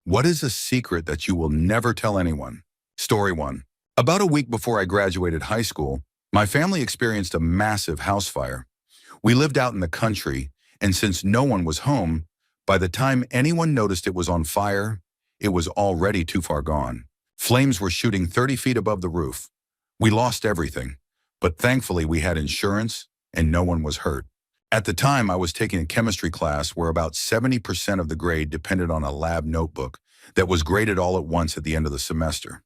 What is a secret that you will never tell anyone? Story 1. About a week before I graduated high school, my family experienced a massive house fire. We lived out in the country, and since no one was home, by the time anyone noticed it was on fire, it was already too far gone. Flames were shooting 30 feet above the roof. We lost everything, but thankfully we had insurance and no one was hurt. At the time, I was taking a chemistry class where about 70% of the grade depended on a lab notebook that was graded all at once at the end of the semester.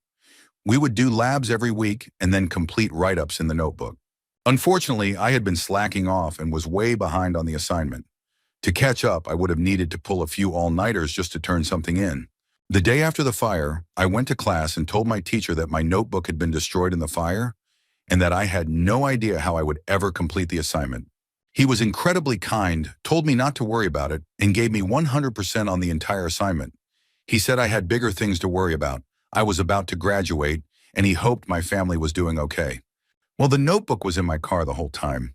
We would do labs every week and then complete write-ups in the notebook. Unfortunately, I had been slacking off and was way behind on the assignment. To catch up, I would have needed to pull a few all-nighters just to turn something in. The day after the fire, I went to class and told my teacher that my notebook had been destroyed in the fire and that I had no idea how I would ever complete the assignment. He was incredibly kind, told me not to worry about it, and gave me 100% on the entire assignment. He said I had bigger things to worry about. I was about to graduate, and he hoped my family was doing okay. Well, the notebook was in my car the whole time.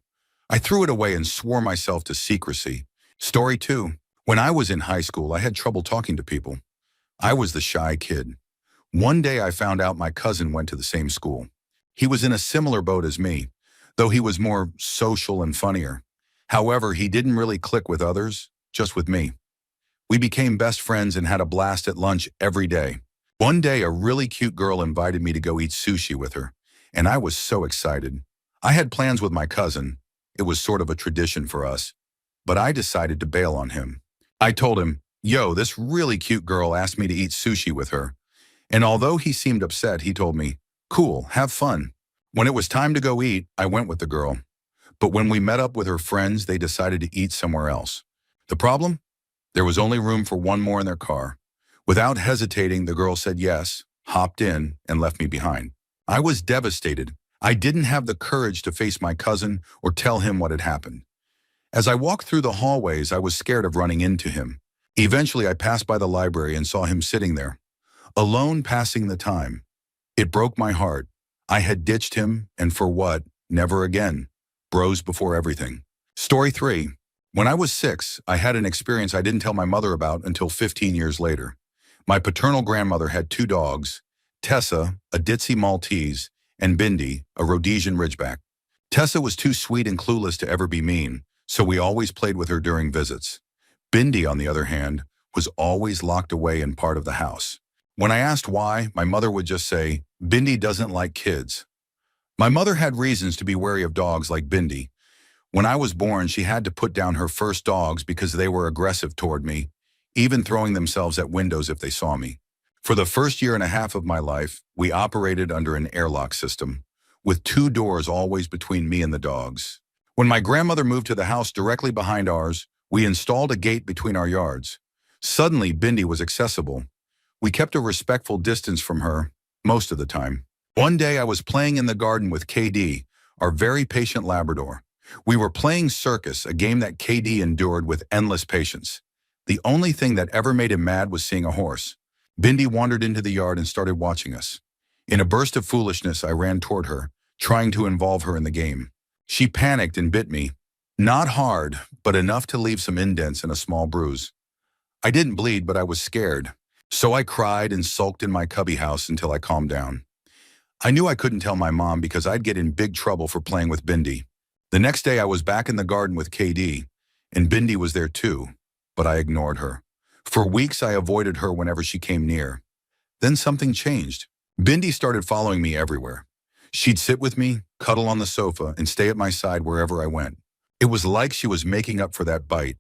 I threw it away and swore myself to secrecy. Story 2. When I was in high school, I had trouble talking to people. I was the shy kid. One day I found out my cousin went to the same school. He was in a similar boat as me, though he was more social and funnier. However, he didn't really click with others, just with me. We became best friends and had a blast at lunch every day. One day, a really cute girl invited me to go eat sushi with her, and I was so excited. I had plans with my cousin. It was sort of a tradition for us, but I decided to bail on him. I told him, "Yo, this really cute girl asked me to eat sushi with her." And although he seemed upset, he told me, "Cool, have fun." When it was time to go eat, I went with the girl. But when we met up with her friends, they decided to eat somewhere else. The problem? There was only room for one more in their car. Without hesitating, the girl said yes, hopped in, and left me behind. I was devastated. I didn't have the courage to face my cousin or tell him what had happened. As I walked through the hallways, I was scared of running into him. Eventually, I passed by the library and saw him sitting there, alone passing the time. It broke my heart. I had ditched him, and for what? Never again. Bros before everything. Story 3. When I was 6, I had an experience I didn't tell my mother about until 15 years later. My paternal grandmother had 2 dogs, Tessa, a ditzy Maltese, and Bindi, a Rhodesian Ridgeback. Tessa was too sweet and clueless to ever be mean, so we always played with her during visits. Bindi, on the other hand, was always locked away in part of the house. When I asked why, my mother would just say, "Bindi doesn't like kids." My mother had reasons to be wary of dogs like Bindi. When I was born, she had to put down her first dogs because they were aggressive toward me, even throwing themselves at windows if they saw me. For the first year and a half of my life, we operated under an airlock system, with 2 doors always between me and the dogs. When my grandmother moved to the house directly behind ours, we installed a gate between our yards. Suddenly, Bindi was accessible. We kept a respectful distance from her most of the time. One day, I was playing in the garden with KD, our very patient Labrador. We were playing circus, a game that KD endured with endless patience. The only thing that ever made him mad was seeing a horse. Bindi wandered into the yard and started watching us. In a burst of foolishness, I ran toward her, trying to involve her in the game. She panicked and bit me. Not hard, but enough to leave some indents and a small bruise. I didn't bleed, but I was scared. So I cried and sulked in my cubby house until I calmed down. I knew I couldn't tell my mom because I'd get in big trouble for playing with Bindi. The next day I was back in the garden with KD, and Bindi was there too, but I ignored her. For weeks I avoided her whenever she came near. Then something changed. Bindi started following me everywhere. She'd sit with me, cuddle on the sofa, and stay at my side wherever I went. It was like she was making up for that bite.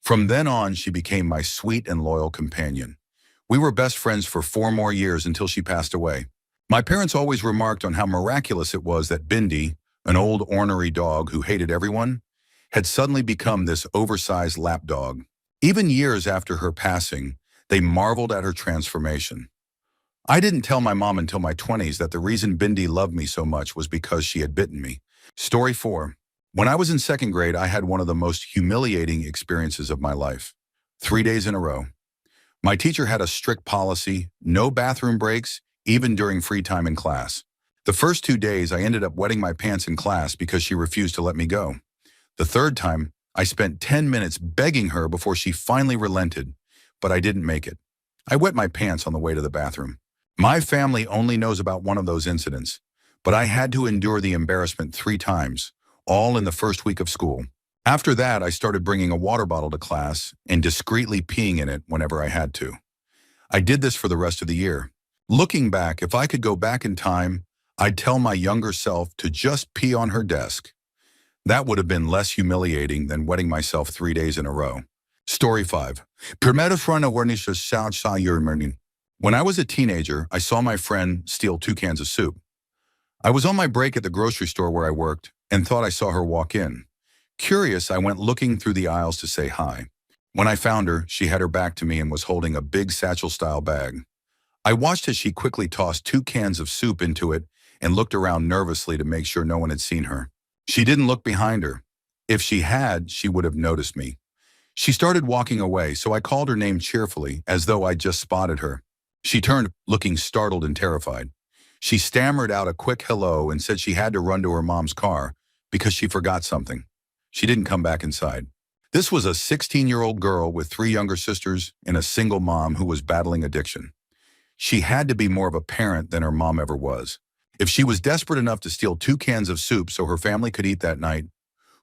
From then on, she became my sweet and loyal companion. We were best friends for 4 more years until she passed away. My parents always remarked on how miraculous it was that Bindi, an old ornery dog who hated everyone, had suddenly become this oversized lapdog. Even years after her passing, they marveled at her transformation. I didn't tell my mom until my 20s that the reason Bindi loved me so much was because she had bitten me. Story 4. When I was in 2nd grade, I had one of the most humiliating experiences of my life. 3 days in a row. My teacher had a strict policy, no bathroom breaks, even during free time in class. The first 2 days, I ended up wetting my pants in class because she refused to let me go. The 3rd time, I spent 10 minutes begging her before she finally relented, but I didn't make it. I wet my pants on the way to the bathroom. My family only knows about one of those incidents, but I had to endure the embarrassment 3 times, all in the first week of school. After that, I started bringing a water bottle to class and discreetly peeing in it whenever I had to. I did this for the rest of the year. Looking back, if I could go back in time, I'd tell my younger self to just pee on her desk. That would have been less humiliating than wetting myself 3 days in a row. Story 5. Primera friend awareness sa yurmurning. When I was a teenager, I saw my friend steal 2 cans of soup. I was on my break at the grocery store where I worked and thought I saw her walk in. Curious, I went looking through the aisles to say hi. When I found her, she had her back to me and was holding a big satchel-style bag. I watched as she quickly tossed 2 cans of soup into it and looked around nervously to make sure no one had seen her. She didn't look behind her. If she had, she would have noticed me. She started walking away, so I called her name cheerfully, as though I'd just spotted her. She turned, looking startled and terrified. She stammered out a quick hello and said she had to run to her mom's car because she forgot something. She didn't come back inside. This was a 16-year-old girl with 3 younger sisters and a single mom who was battling addiction. She had to be more of a parent than her mom ever was. If she was desperate enough to steal 2 cans of soup so her family could eat that night,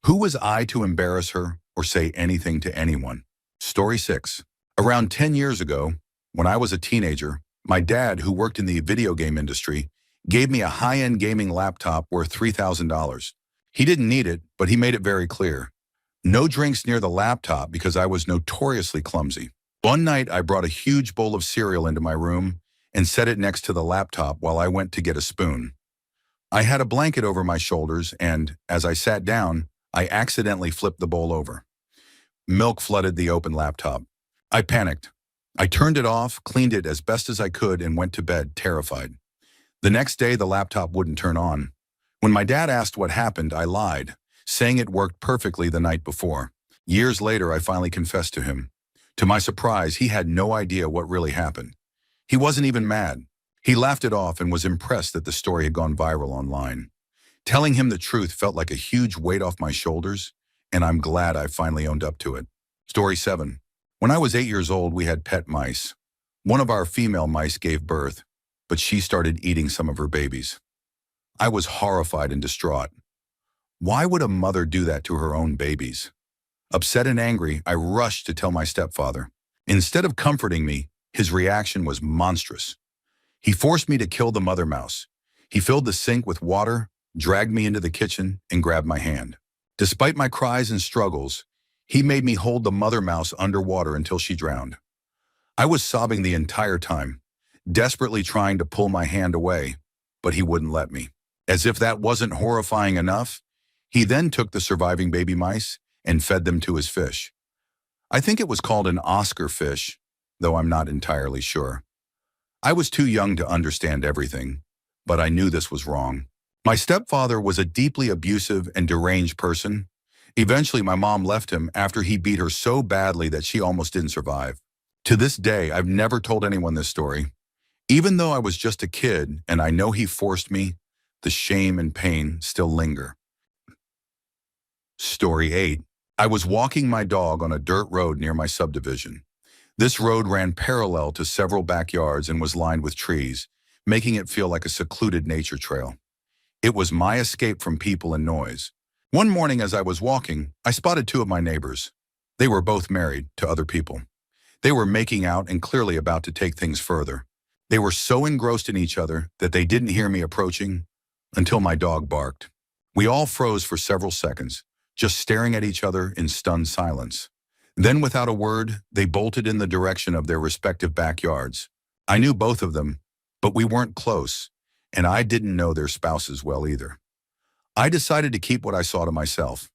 who was I to embarrass her or say anything to anyone? Story 6. Around 10 years ago, when I was a teenager, my dad, who worked in the video game industry, gave me a high-end gaming laptop worth $3,000. He didn't need it, but he made it very clear. No drinks near the laptop because I was notoriously clumsy. One night, I brought a huge bowl of cereal into my room and set it next to the laptop while I went to get a spoon. I had a blanket over my shoulders and, as I sat down, I accidentally flipped the bowl over. Milk flooded the open laptop. I panicked. I turned it off, cleaned it as best as I could, and went to bed, terrified. The next day, the laptop wouldn't turn on. When my dad asked what happened, I lied, saying it worked perfectly the night before. Years later, I finally confessed to him. To my surprise, he had no idea what really happened. He wasn't even mad. He laughed it off and was impressed that the story had gone viral online. Telling him the truth felt like a huge weight off my shoulders, and I'm glad I finally owned up to it. Story 7. When I was 8 years old, we had pet mice. One of our female mice gave birth, but she started eating some of her babies. I was horrified and distraught. Why would a mother do that to her own babies? Upset and angry, I rushed to tell my stepfather. Instead of comforting me, his reaction was monstrous. He forced me to kill the mother mouse. He filled the sink with water, dragged me into the kitchen, and grabbed my hand. Despite my cries and struggles, he made me hold the mother mouse underwater until she drowned. I was sobbing the entire time, desperately trying to pull my hand away, but he wouldn't let me. As if that wasn't horrifying enough, he then took the surviving baby mice and fed them to his fish. I think it was called an Oscar fish, though I'm not entirely sure. I was too young to understand everything, but I knew this was wrong. My stepfather was a deeply abusive and deranged person. Eventually, my mom left him after he beat her so badly that she almost didn't survive. To this day, I've never told anyone this story. Even though I was just a kid and I know he forced me, the shame and pain still linger. Story 8. I was walking my dog on a dirt road near my subdivision. This road ran parallel to several backyards and was lined with trees, making it feel like a secluded nature trail. It was my escape from people and noise. One morning as I was walking, I spotted 2 of my neighbors. They were both married to other people. They were making out and clearly about to take things further. They were so engrossed in each other that they didn't hear me approaching until my dog barked. We all froze for several seconds, just staring at each other in stunned silence. Then, without a word, they bolted in the direction of their respective backyards. I knew both of them, but we weren't close, and I didn't know their spouses well either. I decided to keep what I saw to myself.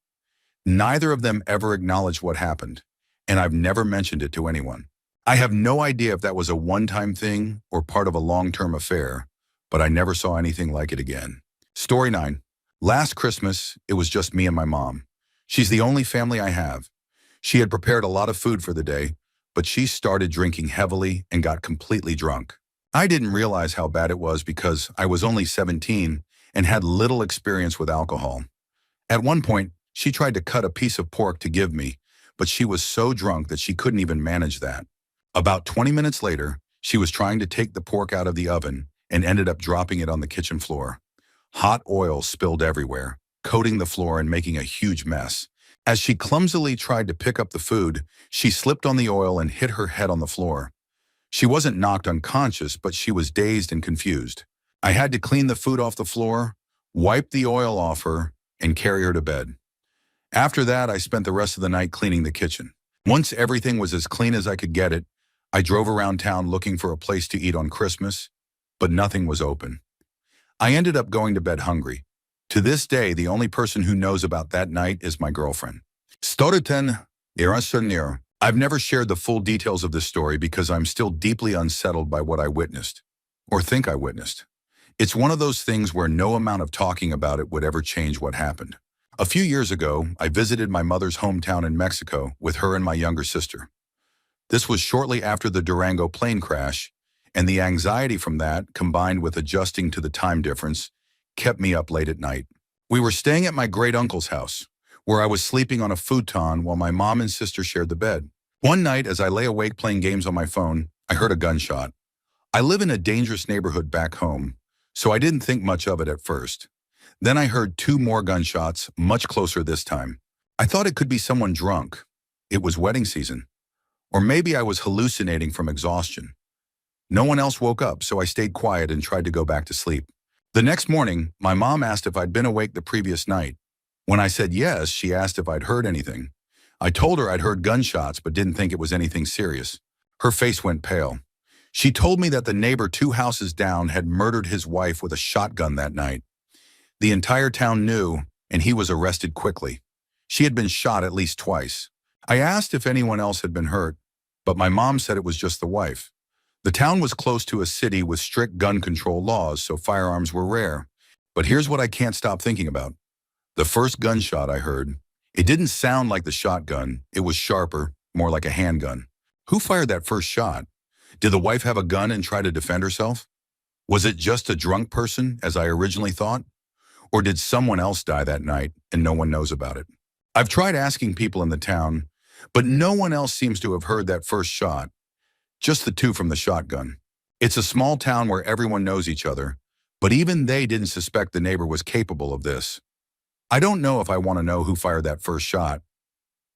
Neither of them ever acknowledged what happened, and I've never mentioned it to anyone. I have no idea if that was a one-time thing or part of a long-term affair, but I never saw anything like it again. Story 9. Last Christmas, it was just me and my mom. She's the only family I have. She had prepared a lot of food for the day, but she started drinking heavily and got completely drunk. I didn't realize how bad it was because I was only 17 and had little experience with alcohol. At one point, she tried to cut a piece of pork to give me, but she was so drunk that she couldn't even manage that. About 20 minutes later, she was trying to take the pork out of the oven and ended up dropping it on the kitchen floor. Hot oil spilled everywhere, coating the floor and making a huge mess. As she clumsily tried to pick up the food, she slipped on the oil and hit her head on the floor. She wasn't knocked unconscious, but she was dazed and confused. I had to clean the food off the floor, wipe the oil off her, and carry her to bed. After that, I spent the rest of the night cleaning the kitchen. Once everything was as clean as I could get it, I drove around town looking for a place to eat on Christmas, but nothing was open. I ended up going to bed hungry. To this day, the only person who knows about that night is my girlfriend. Storytime. I've never shared the full details of this story because I'm still deeply unsettled by what I witnessed, or think I witnessed. It's one of those things where no amount of talking about it would ever change what happened. A few years ago, I visited my mother's hometown in Mexico with her and my younger sister. This was shortly after the Durango plane crash, and the anxiety from that, combined with adjusting to the time difference, kept me up late at night. We were staying at my great-uncle's house, where I was sleeping on a futon while my mom and sister shared the bed. One night, as I lay awake playing games on my phone, I heard a gunshot. I live in a dangerous neighborhood back home, so I didn't think much of it at first. Then I heard 2 more gunshots, much closer this time. I thought it could be someone drunk. It was wedding season. Or maybe I was hallucinating from exhaustion. No one else woke up, so I stayed quiet and tried to go back to sleep. The next morning, my mom asked if I'd been awake the previous night. When I said yes, she asked if I'd heard anything. I told her I'd heard gunshots but didn't think it was anything serious. Her face went pale. She told me that the neighbor 2 houses down had murdered his wife with a shotgun that night. The entire town knew, and he was arrested quickly. She had been shot at least twice. I asked if anyone else had been hurt, but my mom said it was just the wife. The town was close to a city with strict gun control laws, so firearms were rare. But here's what I can't stop thinking about. The first gunshot I heard, it didn't sound like the shotgun. It was sharper, more like a handgun. Who fired that first shot? Did the wife have a gun and try to defend herself? Was it just a drunk person, as I originally thought? Or did someone else die that night and no one knows about it? I've tried asking people in the town, but no one else seems to have heard that first shot. Just the 2 from the shotgun. It's a small town where everyone knows each other, but even they didn't suspect the neighbor was capable of this. I don't know if I want to know who fired that first shot.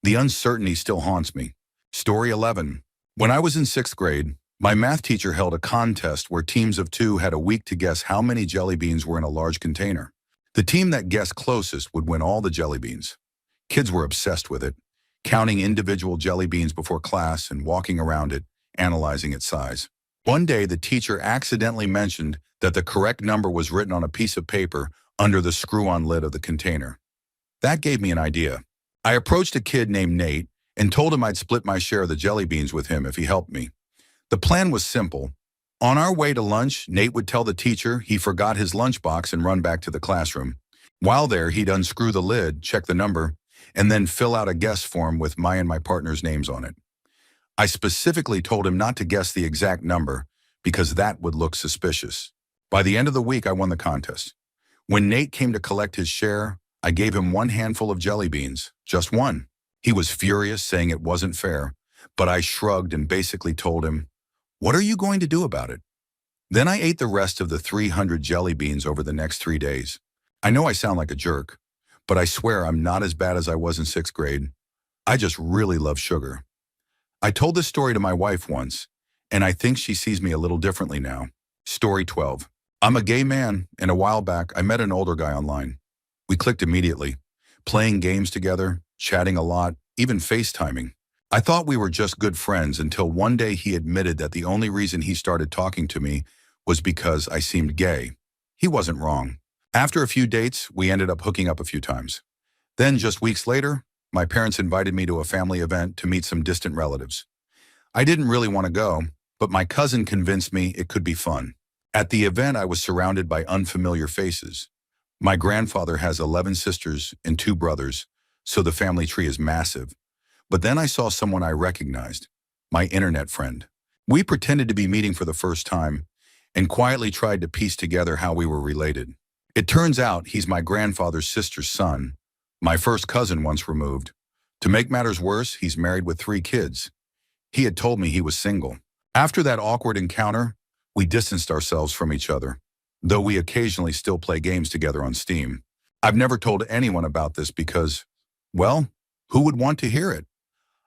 The uncertainty still haunts me. Story 11. When I was in 6th grade, my math teacher held a contest where teams of 2 had a week to guess how many jelly beans were in a large container. The team that guessed closest would win all the jelly beans. Kids were obsessed with it, counting individual jelly beans before class and walking around it, analyzing its size. One day, the teacher accidentally mentioned that the correct number was written on a piece of paper under the screw-on lid of the container. That gave me an idea. I approached a kid named Nate and told him I'd split my share of the jelly beans with him if he helped me. The plan was simple. On our way to lunch, Nate would tell the teacher he forgot his lunchbox and run back to the classroom. While there, he'd unscrew the lid, check the number, and then fill out a guess form with my and my partner's names on it. I specifically told him not to guess the exact number because that would look suspicious. By the end of the week, I won the contest. When Nate came to collect his share, I gave him 1 handful of jelly beans, just 1. He was furious, saying it wasn't fair, but I shrugged and basically told him, "What are you going to do about it?" Then I ate the rest of the 300 jelly beans over the next 3 days. I know I sound like a jerk, but I swear I'm not as bad as I was in 6th grade. I just really love sugar. I told this story to my wife once, and I think she sees me a little differently now. Story 12. I'm a gay man, and a while back, I met an older guy online. We clicked immediately, playing games together, chatting a lot, even FaceTiming. I thought we were just good friends until one day he admitted that the only reason he started talking to me was because I seemed gay. He wasn't wrong. After a few dates, we ended up hooking up a few times. Then, just weeks later, my parents invited me to a family event to meet some distant relatives. I didn't really want to go, but my cousin convinced me it could be fun. At the event, I was surrounded by unfamiliar faces. My grandfather has 11 sisters and 2 brothers, so the family tree is massive. But then I saw someone I recognized, my internet friend. We pretended to be meeting for the first time and quietly tried to piece together how we were related. It turns out he's my grandfather's sister's son, my first cousin once removed. To make matters worse, he's married with 3 kids. he had told me he was single. After that awkward encounter, we distanced ourselves from each other, though we occasionally still play games together on Steam. I've never told anyone about this because, well, who would want to hear it?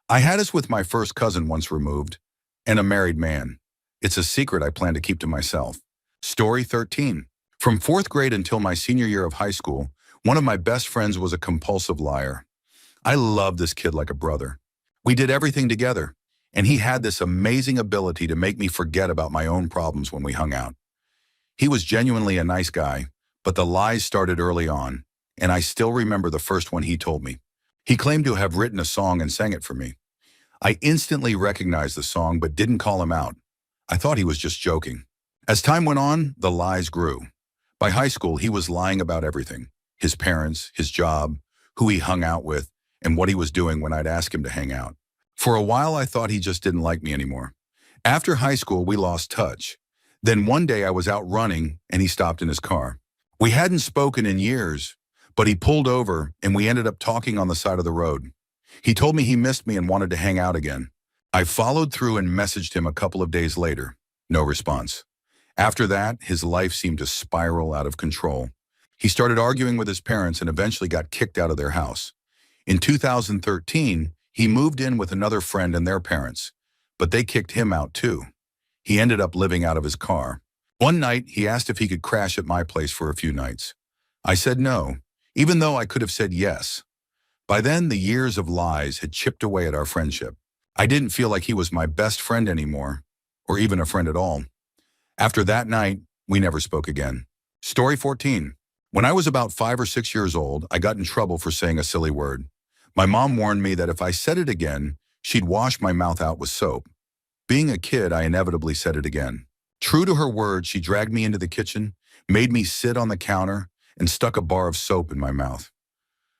I had this with my first cousin once removed, and a married man. It's a secret I plan to keep to myself. Story 13. From fourth grade until my senior year of high school, one of my best friends was a compulsive liar. I loved this kid like a brother. We did everything together, and he had this amazing ability to make me forget about my own problems when we hung out. He was genuinely a nice guy, but the lies started early on, and I still remember the first one he told me. He claimed to have written a song and sang it for me. I instantly recognized the song but didn't call him out. I thought he was just joking. As time went on, the lies grew. By high school, he was lying about everything: his parents, his job, who he hung out with, and what he was doing when I'd ask him to hang out. For a while, I thought he just didn't like me anymore. After high school, we lost touch. Then one day I was out running and he stopped in his car. We hadn't spoken in years, but he pulled over and we ended up talking on the side of the road. He told me he missed me and wanted to hang out again. I followed through and messaged him a couple of days later. No response. After that, his life seemed to spiral out of control. He started arguing with his parents and eventually got kicked out of their house. In 2013, he moved in with another friend and their parents, but they kicked him out too. He ended up living out of his car. One night, he asked if he could crash at my place for a few nights. I said no, even though I could have said yes. By then, the years of lies had chipped away at our friendship. I didn't feel like he was my best friend anymore, or even a friend at all. After that night, we never spoke again. Story 14. When I was about 5 or 6 years old, I got in trouble for saying a silly word. My mom warned me that if I said it again, she'd wash my mouth out with soap. Being a kid, I inevitably said it again. True to her word, she dragged me into the kitchen, made me sit on the counter, and stuck a bar of soap in my mouth.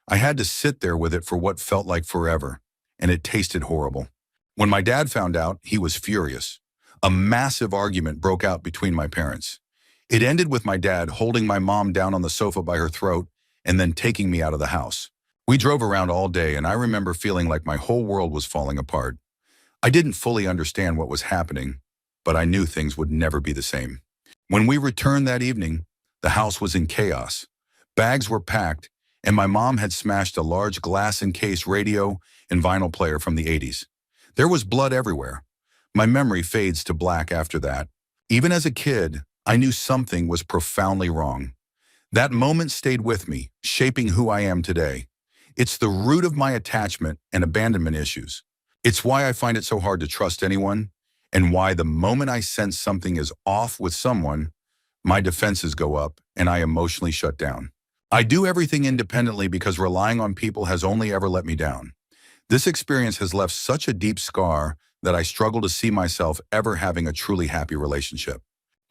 I had to sit there with it for what felt like forever, and it tasted horrible. When my dad found out, he was furious. A massive argument broke out between my parents. It ended with my dad holding my mom down on the sofa by her throat and then taking me out of the house. We drove around all day, and I remember feeling like my whole world was falling apart. I didn't fully understand what was happening, but I knew things would never be the same. When we returned that evening, the house was in chaos. Bags were packed, and my mom had smashed a large glass-encased radio and vinyl player from the 80s. There was blood everywhere. My memory fades to black after that. Even as a kid, I knew something was profoundly wrong. That moment stayed with me, shaping who I am today. It's the root of my attachment and abandonment issues. It's why I find it so hard to trust anyone, and why the moment I sense something is off with someone, my defenses go up and I emotionally shut down. I do everything independently because relying on people has only ever let me down. This experience has left such a deep scar that I struggle to see myself ever having a truly happy relationship.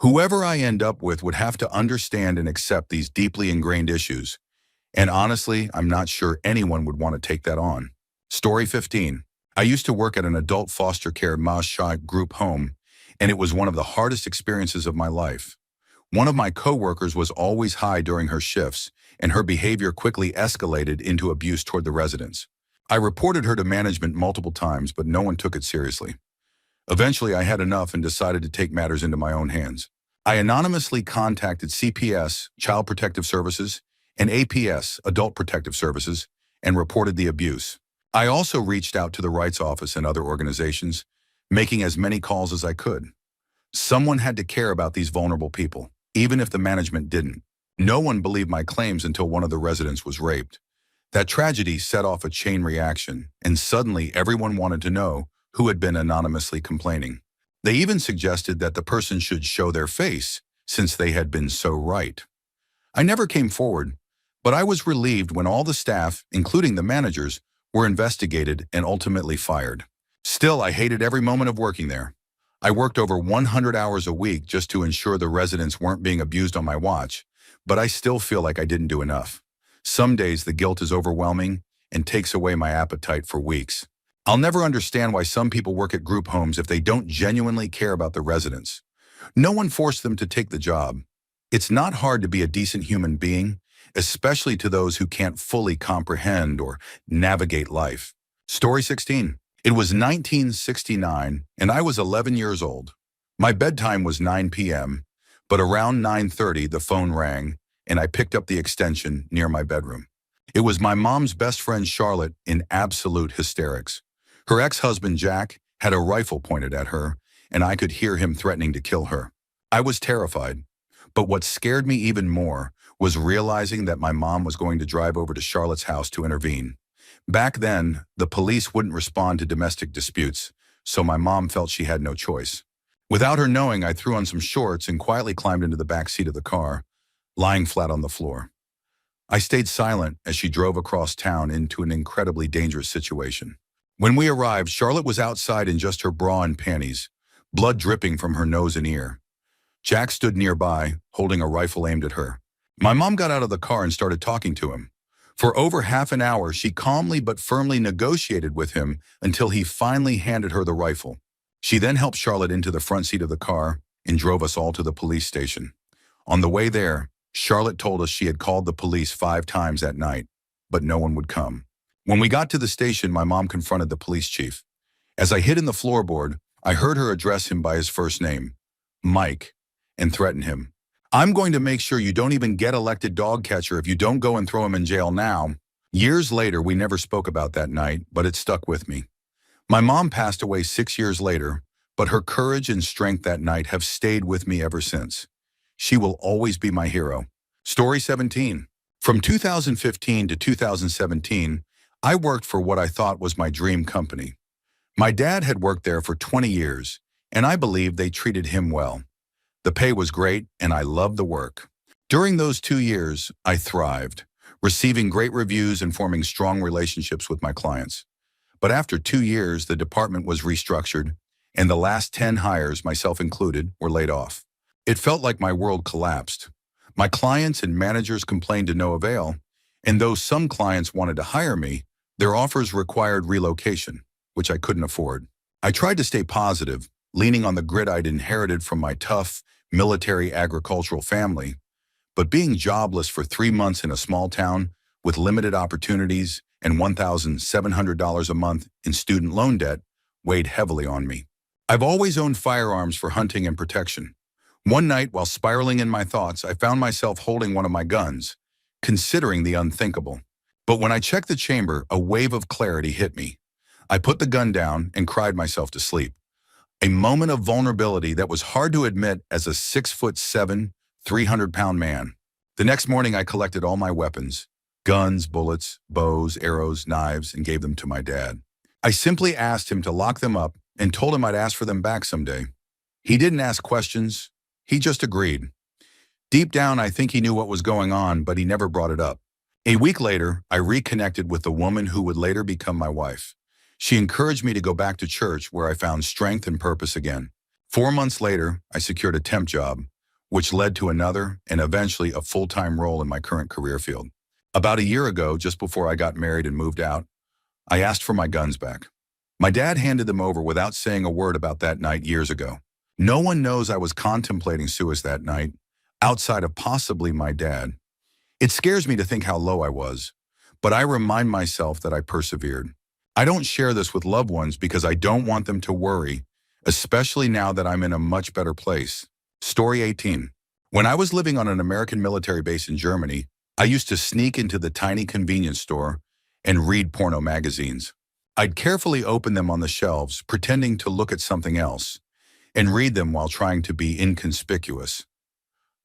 Whoever I end up with would have to understand and accept these deeply ingrained issues. And honestly, I'm not sure anyone would want to take that on. Story 15. I used to work at an adult foster care group home, and it was one of the hardest experiences of my life. One of my coworkers was always high during her shifts, and her behavior quickly escalated into abuse toward the residents. I reported her to management multiple times, but no one took it seriously. Eventually, I had enough and decided to take matters into my own hands. I anonymously contacted CPS, Child Protective Services, and APS, Adult Protective Services, and reported the abuse. I also reached out to the Rights Office and other organizations, making as many calls as I could. Someone had to care about these vulnerable people, even if the management didn't. No one believed my claims until one of the residents was raped. That tragedy set off a chain reaction, and suddenly everyone wanted to know who had been anonymously complaining. They even suggested that the person should show their face, since they had been so right. I never came forward, but I was relieved when all the staff, including the managers, were investigated and ultimately fired. Still, I hated every moment of working there. I worked over 100 hours a week just to ensure the residents weren't being abused on my watch, but I still feel like I didn't do enough. Some days the guilt is overwhelming and takes away my appetite for weeks. I'll never understand why some people work at group homes if they don't genuinely care about the residents. No one forced them to take the job. It's not hard to be a decent human being, especially to those who can't fully comprehend or navigate life. Story 16. It was 1969, and I was 11 years old. My bedtime was 9 p.m., but around 9:30 the phone rang, and I picked up the extension near my bedroom. It was my mom's best friend Charlotte in absolute hysterics. Her ex-husband Jack had a rifle pointed at her, and I could hear him threatening to kill her. I was terrified, but what scared me even more was realizing that my mom was going to drive over to Charlotte's house to intervene. Back then, the police wouldn't respond to domestic disputes, so my mom felt she had no choice. Without her knowing, I threw on some shorts and quietly climbed into the back seat of the car, lying flat on the floor. I stayed silent as she drove across town into an incredibly dangerous situation. When we arrived, Charlotte was outside in just her bra and panties, blood dripping from her nose and ear. Jack stood nearby, holding a rifle aimed at her. My mom got out of the car and started talking to him. For over half an hour, she calmly but firmly negotiated with him until he finally handed her the rifle. She then helped Charlotte into the front seat of the car and drove us all to the police station. On the way there, Charlotte told us she had called the police 5 times that night, but no one would come. When we got to the station, my mom confronted the police chief. As I hid in the floorboard, I heard her address him by his first name, Mike, and threaten him. "I'm going to make sure you don't even get elected dog catcher if you don't go and throw him in jail now." Years later, we never spoke about that night, but it stuck with me. My mom passed away 6 years later, but her courage and strength that night have stayed with me ever since. She will always be my hero. Story 17. From 2015 to 2017, I worked for what I thought was my dream company. My dad had worked there for 20 years, and I believed they treated him well. The pay was great, and I loved the work. During those 2 years, I thrived, receiving great reviews and forming strong relationships with my clients. But after 2 years, the department was restructured, and the last 10 hires, myself included, were laid off. It felt like my world collapsed. My clients and managers complained to no avail, and though some clients wanted to hire me, their offers required relocation, which I couldn't afford. I tried to stay positive, leaning on the grit I'd inherited from my tough, military agricultural family, but being jobless for 3 months in a small town with limited opportunities and $1,700 a month in student loan debt weighed heavily on me. I've always owned firearms for hunting and protection. One night, while spiraling in my thoughts, I found myself holding one of my guns, considering the unthinkable. But when I checked the chamber, a wave of clarity hit me. I put the gun down and cried myself to sleep. A moment of vulnerability that was hard to admit as a 6'7", 300-pound man. The next morning, I collected all my weapons, guns, bullets, bows, arrows, knives, and gave them to my dad. I simply asked him to lock them up and told him I'd ask for them back someday. He didn't ask questions. He just agreed. Deep down, I think he knew what was going on, but he never brought it up. A week later, I reconnected with the woman who would later become my wife. She encouraged me to go back to church, where I found strength and purpose again. 4 months later, I secured a temp job, which led to another and eventually a full-time role in my current career field. About a year ago, just before I got married and moved out, I asked for my guns back. My dad handed them over without saying a word about that night years ago. No one knows I was contemplating suicide that night, outside of possibly my dad. It scares me to think how low I was, but I remind myself that I persevered. I don't share this with loved ones because I don't want them to worry, especially now that I'm in a much better place. Story 18. When I was living on an American military base in Germany, I used to sneak into the tiny convenience store and read porno magazines. I'd carefully open them on the shelves, pretending to look at something else, and read them while trying to be inconspicuous.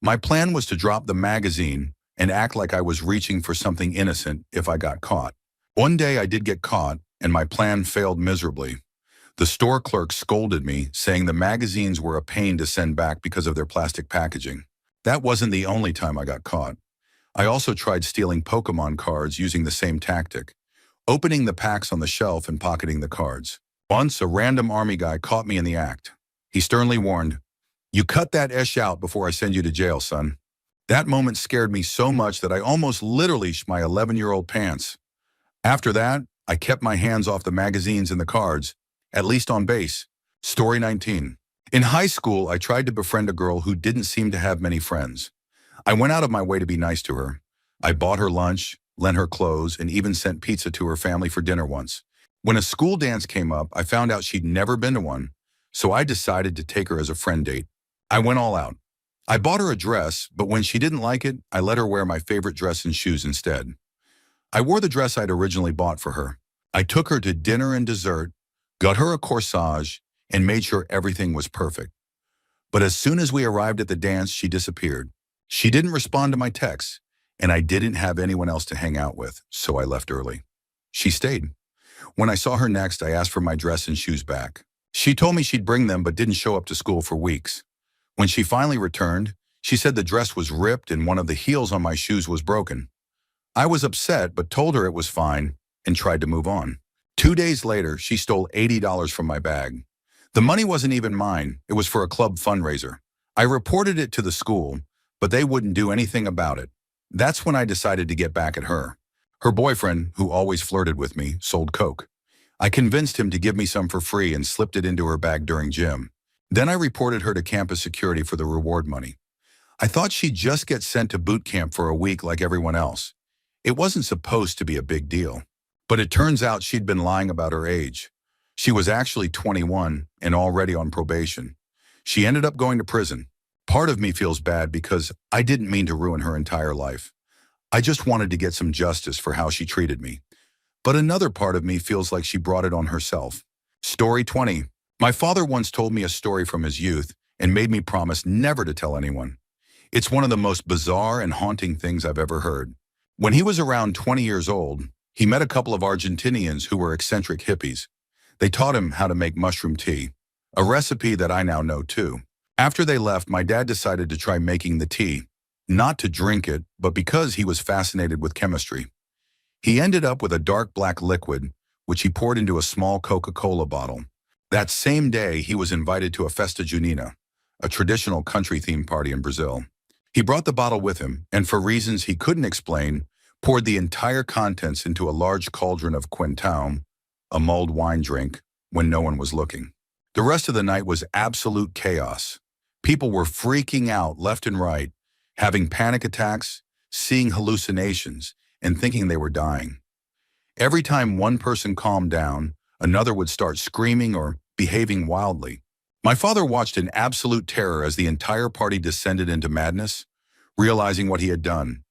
My plan was to drop the magazine and act like I was reaching for something innocent if I got caught. One day I did get caught, and my plan failed miserably. The store clerk scolded me, saying the magazines were a pain to send back because of their plastic packaging. That wasn't the only time I got caught. I also tried stealing Pokemon cards using the same tactic, opening the packs on the shelf and pocketing the cards. Once, a random army guy caught me in the act. He sternly warned, "You cut that ish out before I send you to jail, son." That moment scared me so much that I almost literally shed my 11-year-old pants. After that, I kept my hands off the magazines and the cards, at least on base. Story 19. In high school, I tried to befriend a girl who didn't seem to have many friends. I went out of my way to be nice to her. I bought her lunch, lent her clothes, and even sent pizza to her family for dinner once. When a school dance came up, I found out she'd never been to one, so I decided to take her as a friend date. I went all out. I bought her a dress, but when she didn't like it, I let her wear my favorite dress and shoes instead. I wore the dress I'd originally bought for her. I took her to dinner and dessert, got her a corsage, and made sure everything was perfect. But as soon as we arrived at the dance, she disappeared. She didn't respond to my texts, and I didn't have anyone else to hang out with, so I left early. She stayed. When I saw her next, I asked for my dress and shoes back. She told me she'd bring them but didn't show up to school for weeks. When she finally returned, she said the dress was ripped and one of the heels on my shoes was broken. I was upset but told her it was fine and tried to move on. 2 days later, she stole $80 from my bag. The money wasn't even mine. It was for a club fundraiser. I reported it to the school, but they wouldn't do anything about it. That's when I decided to get back at her. Her boyfriend, who always flirted with me, sold coke. I convinced him to give me some for free and slipped it into her bag during gym. Then I reported her to campus security for the reward money. I thought she'd just get sent to boot camp for a week like everyone else. It wasn't supposed to be a big deal. But it turns out she'd been lying about her age. She was actually 21 and already on probation. She ended up going to prison. Part of me feels bad because I didn't mean to ruin her entire life. I just wanted to get some justice for how she treated me. But another part of me feels like she brought it on herself. Story 20. My father once told me a story from his youth and made me promise never to tell anyone. It's one of the most bizarre and haunting things I've ever heard. When he was around 20 years old, he met a couple of Argentinians who were eccentric hippies. They taught him how to make mushroom tea, a recipe that I now know too. After they left, my dad decided to try making the tea, not to drink it, but because he was fascinated with chemistry. He ended up with a dark black liquid, which he poured into a small Coca-Cola bottle. That same day, he was invited to a festa junina, a traditional country-themed party in Brazil. He brought the bottle with him, and for reasons he couldn't explain, poured the entire contents into a large cauldron of quentão, a mulled wine drink, when no one was looking. The rest of the night was absolute chaos. People were freaking out left and right, having panic attacks, seeing hallucinations, and thinking they were dying. Every time one person calmed down, another would start screaming or behaving wildly. My father watched in absolute terror as the entire party descended into madness, realizing what he had done.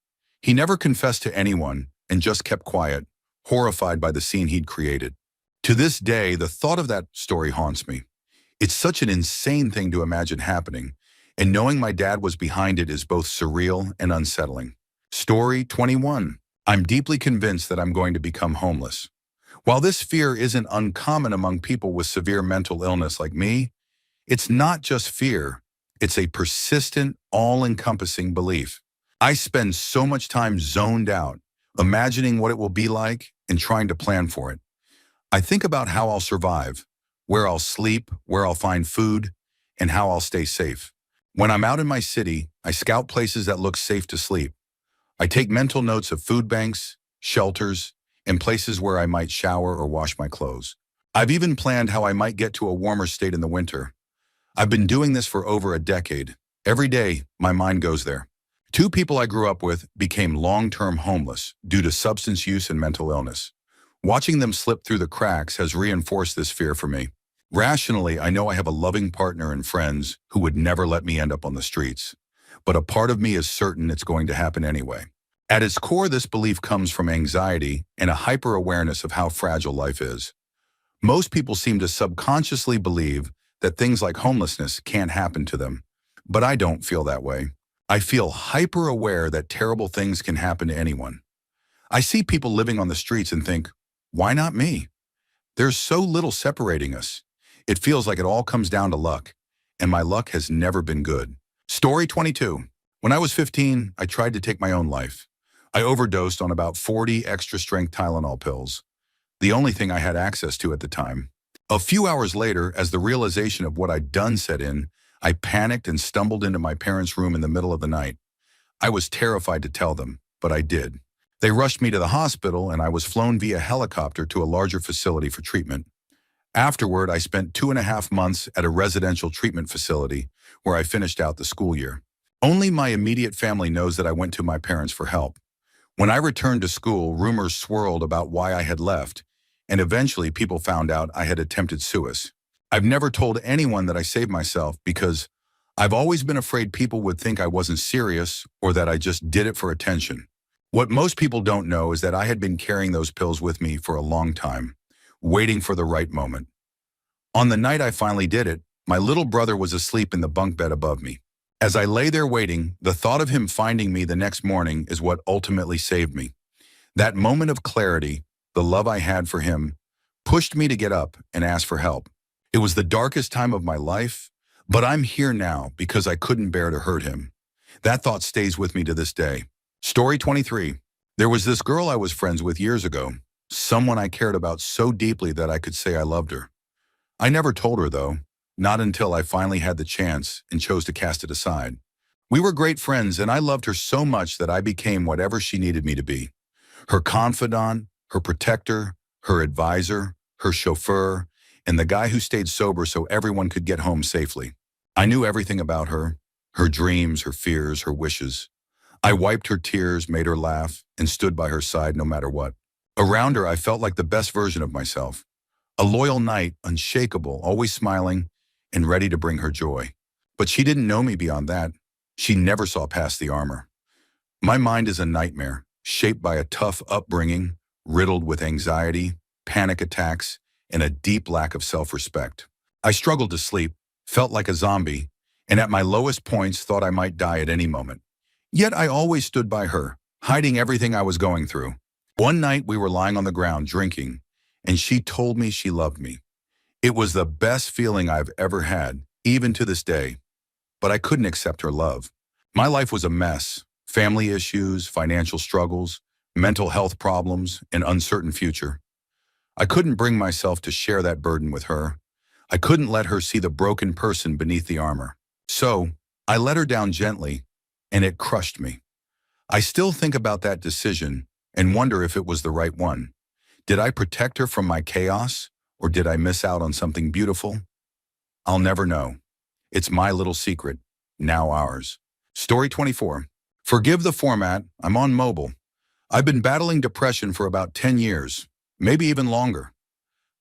He never confessed to anyone and just kept quiet, horrified by the scene he'd created. To this day, the thought of that story haunts me. It's such an insane thing to imagine happening, and knowing my dad was behind it is both surreal and unsettling. Story 21. I'm deeply convinced that I'm going to become homeless. While this fear isn't uncommon among people with severe mental illness like me, it's not just fear. It's a persistent, all-encompassing belief. I spend so much time zoned out, imagining what it will be like and trying to plan for it. I think about how I'll survive, where I'll sleep, where I'll find food, and how I'll stay safe. When I'm out in my city, I scout places that look safe to sleep. I take mental notes of food banks, shelters, and places where I might shower or wash my clothes. I've even planned how I might get to a warmer state in the winter. I've been doing this for over a decade. Every day, my mind goes there. 2 people I grew up with became long-term homeless due to substance use and mental illness. Watching them slip through the cracks has reinforced this fear for me. Rationally, I know I have a loving partner and friends who would never let me end up on the streets. But a part of me is certain it's going to happen anyway. At its core, this belief comes from anxiety and a hyper-awareness of how fragile life is. Most people seem to subconsciously believe that things like homelessness can't happen to them. But I don't feel that way. I feel hyper-aware that terrible things can happen to anyone. I see people living on the streets and think, why not me? There's so little separating us. It feels like it all comes down to luck, and my luck has never been good. Story 22. When I was 15, I tried to take my own life. I overdosed on about 40 extra-strength Tylenol pills, the only thing I had access to at the time. A few hours later, as the realization of what I'd done set in, I panicked and stumbled into my parents' room in the middle of the night. I was terrified to tell them, but I did. They rushed me to the hospital, and I was flown via helicopter to a larger facility for treatment. Afterward, I spent 2.5 months at a residential treatment facility where I finished out the school year. Only my immediate family knows that I went to my parents for help. When I returned to school, rumors swirled about why I had left, and eventually people found out I had attempted suicide. I've never told anyone that I saved myself because I've always been afraid people would think I wasn't serious or that I just did it for attention. What most people don't know is that I had been carrying those pills with me for a long time, waiting for the right moment. On the night I finally did it, my little brother was asleep in the bunk bed above me. As I lay there waiting, the thought of him finding me the next morning is what ultimately saved me. That moment of clarity, the love I had for him, pushed me to get up and ask for help. It was the darkest time of my life, but I'm here now because I couldn't bear to hurt him. That thought stays with me to this day. Story 23. There was this girl I was friends with years ago, someone I cared about so deeply that I could say I loved her. I never told her though, not until I finally had the chance and chose to cast it aside. We were great friends and I loved her so much that I became whatever she needed me to be. Her confidant, her protector, her advisor, her chauffeur, and the guy who stayed sober so everyone could get home safely. I knew everything about her, her dreams, her fears, her wishes. I wiped her tears, made her laugh, and stood by her side no matter what. Around her, I felt like the best version of myself. A loyal knight, unshakable, always smiling, and ready to bring her joy. But she didn't know me beyond that. She never saw past the armor. My mind is a nightmare, shaped by a tough upbringing, riddled with anxiety, panic attacks, and a deep lack of self-respect. I struggled to sleep, felt like a zombie, and at my lowest points thought I might die at any moment. Yet I always stood by her, hiding everything I was going through. One night we were lying on the ground drinking, and she told me she loved me. It was the best feeling I've ever had, even to this day. But I couldn't accept her love. My life was a mess. Family issues, financial struggles, mental health problems, an uncertain future. I couldn't bring myself to share that burden with her. I couldn't let her see the broken person beneath the armor. So, I let her down gently, and it crushed me. I still think about that decision and wonder if it was the right one. Did I protect her from my chaos, or did I miss out on something beautiful? I'll never know. It's my little secret, now ours. Story 24. Forgive the format, I'm on mobile. I've been battling depression for about 10 years, maybe even longer.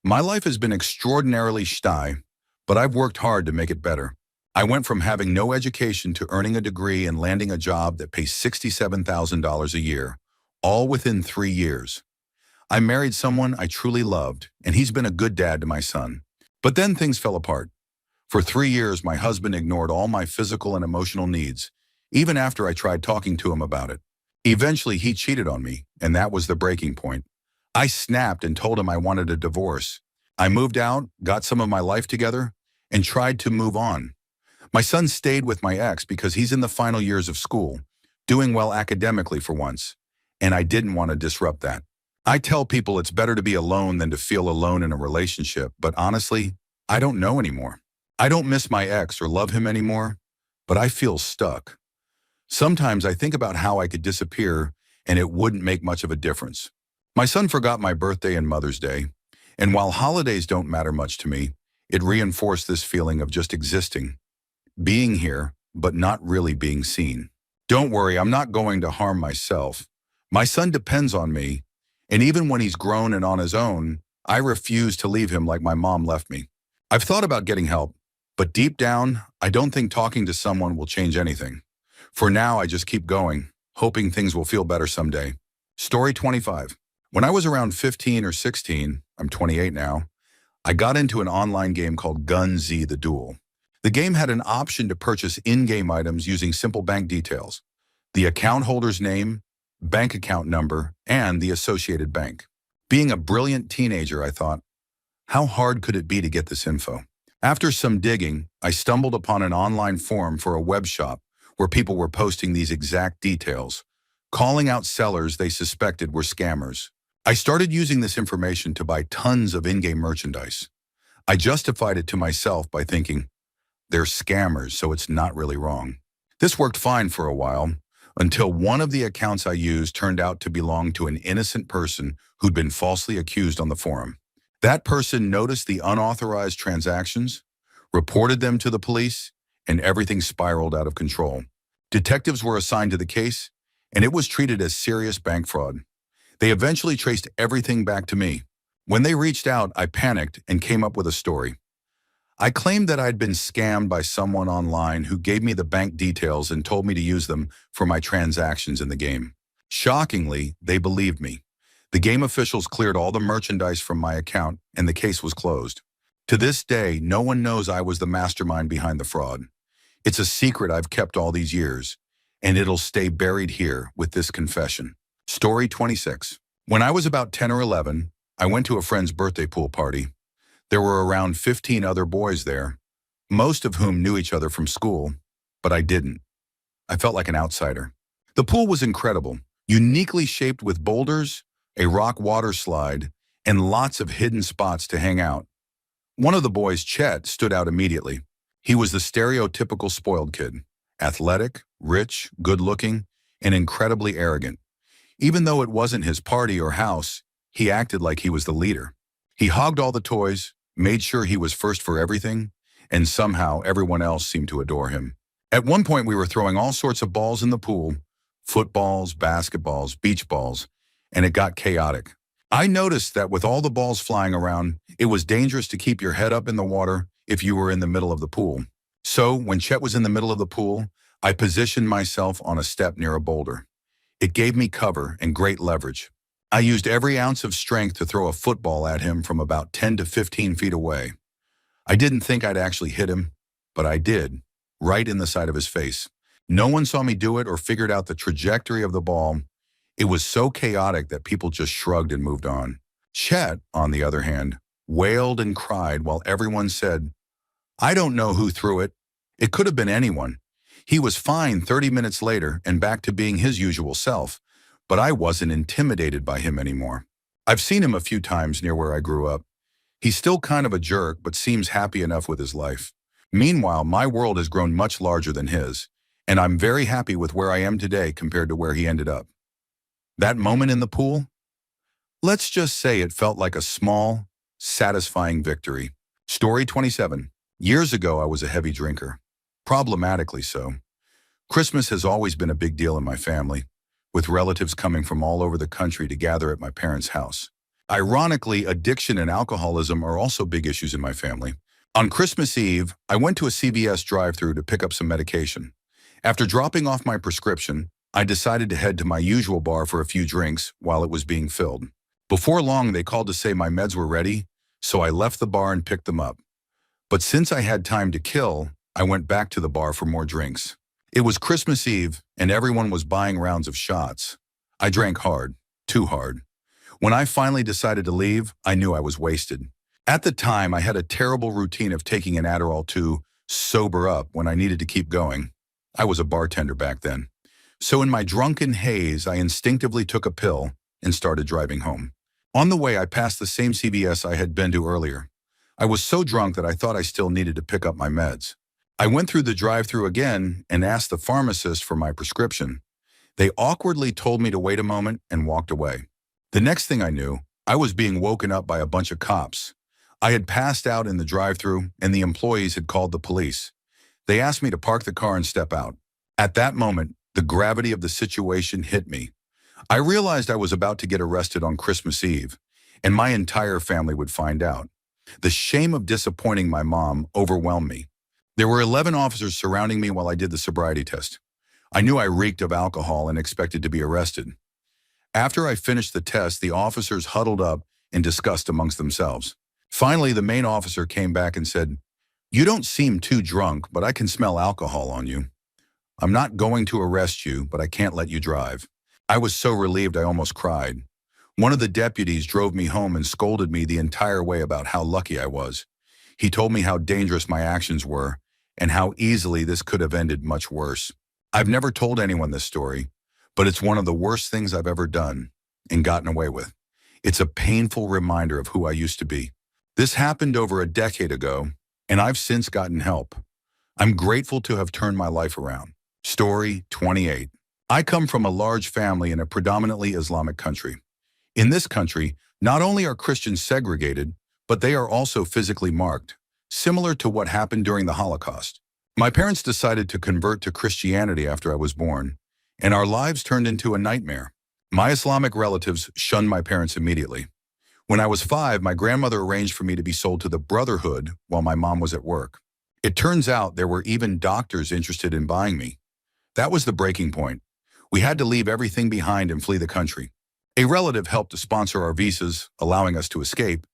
My life has been extraordinarily shy, but I've worked hard to make it better. I went from having no education to earning a degree and landing a job that pays $67,000 a year, all within 3 years. I married someone I truly loved, and he's been a good dad to my son. But then things fell apart. For 3 years, my husband ignored all my physical and emotional needs, even after I tried talking to him about it. Eventually, he cheated on me, and that was the breaking point. I snapped and told him I wanted a divorce. I moved out, got some of my life together, and tried to move on. My son stayed with my ex because he's in the final years of school, doing well academically for once, and I didn't want to disrupt that. I tell people it's better to be alone than to feel alone in a relationship, but honestly, I don't know anymore. I don't miss my ex or love him anymore, but I feel stuck. Sometimes I think about how I could disappear and it wouldn't make much of a difference. My son forgot my birthday and Mother's Day, and while holidays don't matter much to me, it reinforced this feeling of just existing, being here, but not really being seen. Don't worry, I'm not going to harm myself. My son depends on me, and even when he's grown and on his own, I refuse to leave him like my mom left me. I've thought about getting help, but deep down, I don't think talking to someone will change anything. For now, I just keep going, hoping things will feel better someday. Story 25. When I was around 15 or 16, I'm 28 now, I got into an online game called Gun Z The Duel. The game had an option to purchase in-game items using simple bank details, the account holder's name, bank account number, and the associated bank. Being a brilliant teenager, I thought, how hard could it be to get this info? After some digging, I stumbled upon an online forum for a web shop where people were posting these exact details, calling out sellers they suspected were scammers. I started using this information to buy tons of in-game merchandise. I justified it to myself by thinking, they're scammers, so it's not really wrong. This worked fine for a while, until one of the accounts I used turned out to belong to an innocent person who'd been falsely accused on the forum. That person noticed the unauthorized transactions, reported them to the police, and everything spiraled out of control. Detectives were assigned to the case, and it was treated as serious bank fraud. They eventually traced everything back to me. When they reached out, I panicked and came up with a story. I claimed that I'd been scammed by someone online who gave me the bank details and told me to use them for my transactions in the game. Shockingly, they believed me. The game officials cleared all the merchandise from my account and the case was closed. To this day, no one knows I was the mastermind behind the fraud. It's a secret I've kept all these years, and it'll stay buried here with this confession. Story 26. When I was about 10 or 11, I went to a friend's birthday pool party. There were around 15 other boys there, most of whom knew each other from school, but I didn't. I felt like an outsider. The pool was incredible, uniquely shaped with boulders, a rock water slide, and lots of hidden spots to hang out. One of the boys, Chet, stood out immediately. He was the stereotypical spoiled kid, athletic, rich, good-looking, and incredibly arrogant. Even though it wasn't his party or house, he acted like he was the leader. He hogged all the toys, made sure he was first for everything, and somehow everyone else seemed to adore him. At one point, we were throwing all sorts of balls in the pool, footballs, basketballs, beach balls, and it got chaotic. I noticed that with all the balls flying around, it was dangerous to keep your head up in the water if you were in the middle of the pool. So when Chet was in the middle of the pool, I positioned myself on a step near a boulder. It gave me cover and great leverage. I used every ounce of strength to throw a football at him from about 10 to 15 feet away. I didn't think I'd actually hit him, but I did, right in the side of his face. No one saw me do it or figured out the trajectory of the ball. It was so chaotic that people just shrugged and moved on. Chet, on the other hand, wailed and cried while everyone said, "I don't know who threw it. It could have been anyone." He was fine 30 minutes later and back to being his usual self, but I wasn't intimidated by him anymore. I've seen him a few times near where I grew up. He's still kind of a jerk, but seems happy enough with his life. Meanwhile, my world has grown much larger than his, and I'm very happy with where I am today compared to where he ended up. That moment in the pool? Let's just say it felt like a small, satisfying victory. Story 27. Years ago, I was a heavy drinker. Problematically so. Christmas has always been a big deal in my family, with relatives coming from all over the country to gather at my parents' house. Ironically, addiction and alcoholism are also big issues in my family. On Christmas Eve, I went to a CVS drive-thru to pick up some medication. After dropping off my prescription, I decided to head to my usual bar for a few drinks while it was being filled. Before long, they called to say my meds were ready, so I left the bar and picked them up. But since I had time to kill, I went back to the bar for more drinks. It was Christmas Eve, and everyone was buying rounds of shots. I drank hard, too hard. When I finally decided to leave, I knew I was wasted. At the time, I had a terrible routine of taking an Adderall to sober up when I needed to keep going. I was a bartender back then. So in my drunken haze, I instinctively took a pill and started driving home. On the way, I passed the same CVS I had been to earlier. I was so drunk that I thought I still needed to pick up my meds. I went through the drive-thru again and asked the pharmacist for my prescription. They awkwardly told me to wait a moment and walked away. The next thing I knew, I was being woken up by a bunch of cops. I had passed out in the drive-thru and the employees had called the police. They asked me to park the car and step out. At that moment, the gravity of the situation hit me. I realized I was about to get arrested on Christmas Eve, and my entire family would find out. The shame of disappointing my mom overwhelmed me. There were 11 officers surrounding me while I did the sobriety test. I knew I reeked of alcohol and expected to be arrested. After I finished the test, the officers huddled up and discussed amongst themselves. Finally, the main officer came back and said, "You don't seem too drunk, but I can smell alcohol on you. I'm not going to arrest you, but I can't let you drive." I was so relieved I almost cried. One of the deputies drove me home and scolded me the entire way about how lucky I was. He told me how dangerous my actions were and how easily this could have ended much worse. I've never told anyone this story, but it's one of the worst things I've ever done and gotten away with. It's a painful reminder of who I used to be. This happened over a decade ago, and I've since gotten help. I'm grateful to have turned my life around. Story 28. I come from a large family in a predominantly Islamic country. In this country, not only are Christians segregated, but they are also physically marked, similar to what happened during the Holocaust. My parents decided to convert to Christianity after I was born, and our lives turned into a nightmare. My Islamic relatives shunned my parents immediately. When I was 5, my grandmother arranged for me to be sold to the Brotherhood while my mom was at work. It turns out there were even doctors interested in buying me. That was the breaking point. We had to leave everything behind and flee the country. A relative helped to sponsor our visas, allowing us to escape,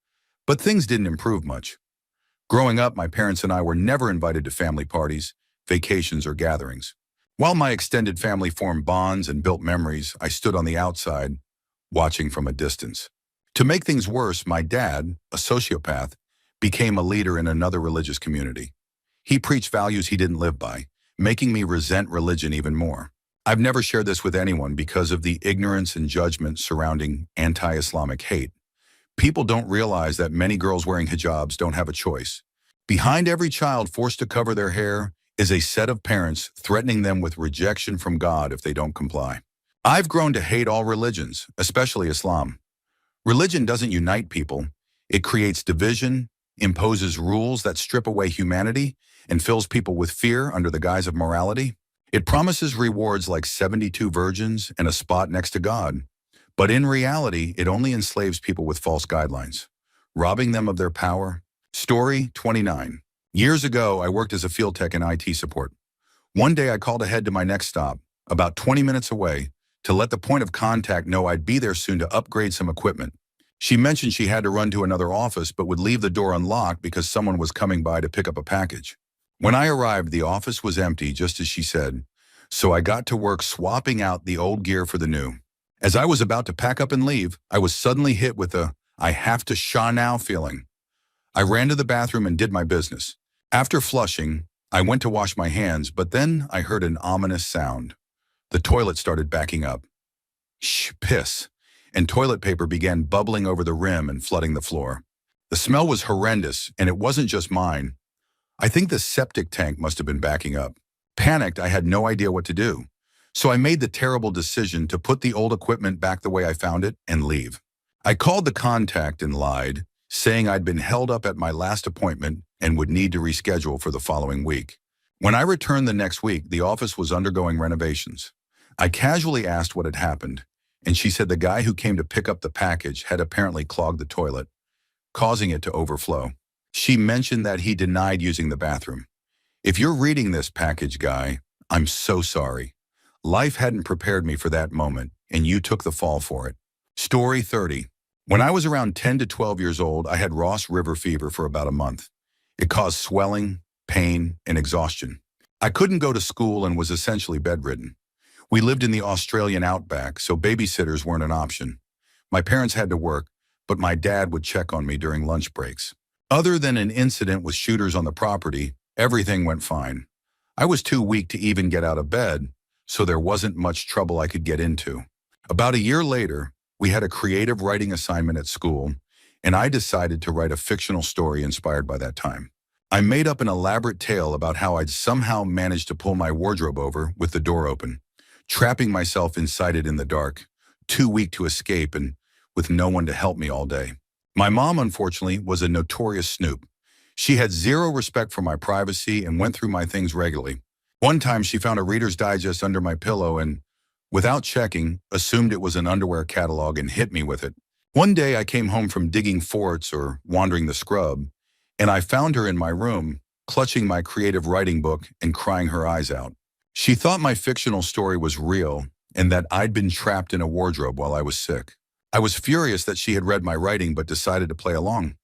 but things didn't improve much. Growing up, my parents and I were never invited to family parties, vacations, or gatherings. While my extended family formed bonds and built memories, I stood on the outside, watching from a distance. To make things worse, my dad, a sociopath, became a leader in another religious community. He preached values he didn't live by, making me resent religion even more. I've never shared this with anyone because of the ignorance and judgment surrounding anti-Islamic hate. People don't realize that many girls wearing hijabs don't have a choice. Behind every child forced to cover their hair is a set of parents threatening them with rejection from God if they don't comply. I've grown to hate all religions, especially Islam. Religion doesn't unite people. It creates division, imposes rules that strip away humanity, and fills people with fear under the guise of morality. It promises rewards like 72 virgins and a spot next to God. But in reality, it only enslaves people with false guidelines, robbing them of their power. Story 29. Years ago, I worked as a field tech in IT support. One day, I called ahead to my next stop, about 20 minutes away, to let the point of contact know I'd be there soon to upgrade some equipment. She mentioned she had to run to another office but would leave the door unlocked because someone was coming by to pick up a package. When I arrived, the office was empty, just as she said, so I got to work swapping out the old gear for the new. As I was about to pack up and leave, I was suddenly hit with a "I have to sha now" feeling. I ran to the bathroom and did my business. After flushing, I went to wash my hands, but then I heard an ominous sound. The toilet started backing up. Shh, piss. And toilet paper began bubbling over the rim and flooding the floor. The smell was horrendous, and it wasn't just mine. I think the septic tank must have been backing up. Panicked, I had no idea what to do. So I made the terrible decision to put the old equipment back the way I found it and leave. I called the contact and lied, saying I'd been held up at my last appointment and would need to reschedule for the following week. When I returned the next week, the office was undergoing renovations. I casually asked what had happened, and she said the guy who came to pick up the package had apparently clogged the toilet, causing it to overflow. She mentioned that he denied using the bathroom. If you're reading this, package guy, I'm so sorry. Life hadn't prepared me for that moment, and you took the fall for it. Story 30. When I was around 10 to 12 years old, I had Ross River fever for about a month. It caused swelling, pain, and exhaustion. I couldn't go to school and was essentially bedridden. We lived in the Australian outback, so babysitters weren't an option. My parents had to work, but my dad would check on me during lunch breaks. Other than an incident with shooters on the property, everything went fine. I was too weak to even get out of bed, so there wasn't much trouble I could get into. About a year later, we had a creative writing assignment at school, and I decided to write a fictional story inspired by that time. I made up an elaborate tale about how I'd somehow managed to pull my wardrobe over with the door open, trapping myself inside it in the dark, too weak to escape and with no one to help me all day. My mom, unfortunately, was a notorious snoop. She had zero respect for my privacy and went through my things regularly. One time she found a Reader's Digest under my pillow and, without checking, assumed it was an underwear catalog and hit me with it. One day I came home from digging forts or wandering the scrub, and I found her in my room, clutching my creative writing book and crying her eyes out. She thought my fictional story was real and that I'd been trapped in a wardrobe while I was sick. I was furious that she had read my writing but decided to play along.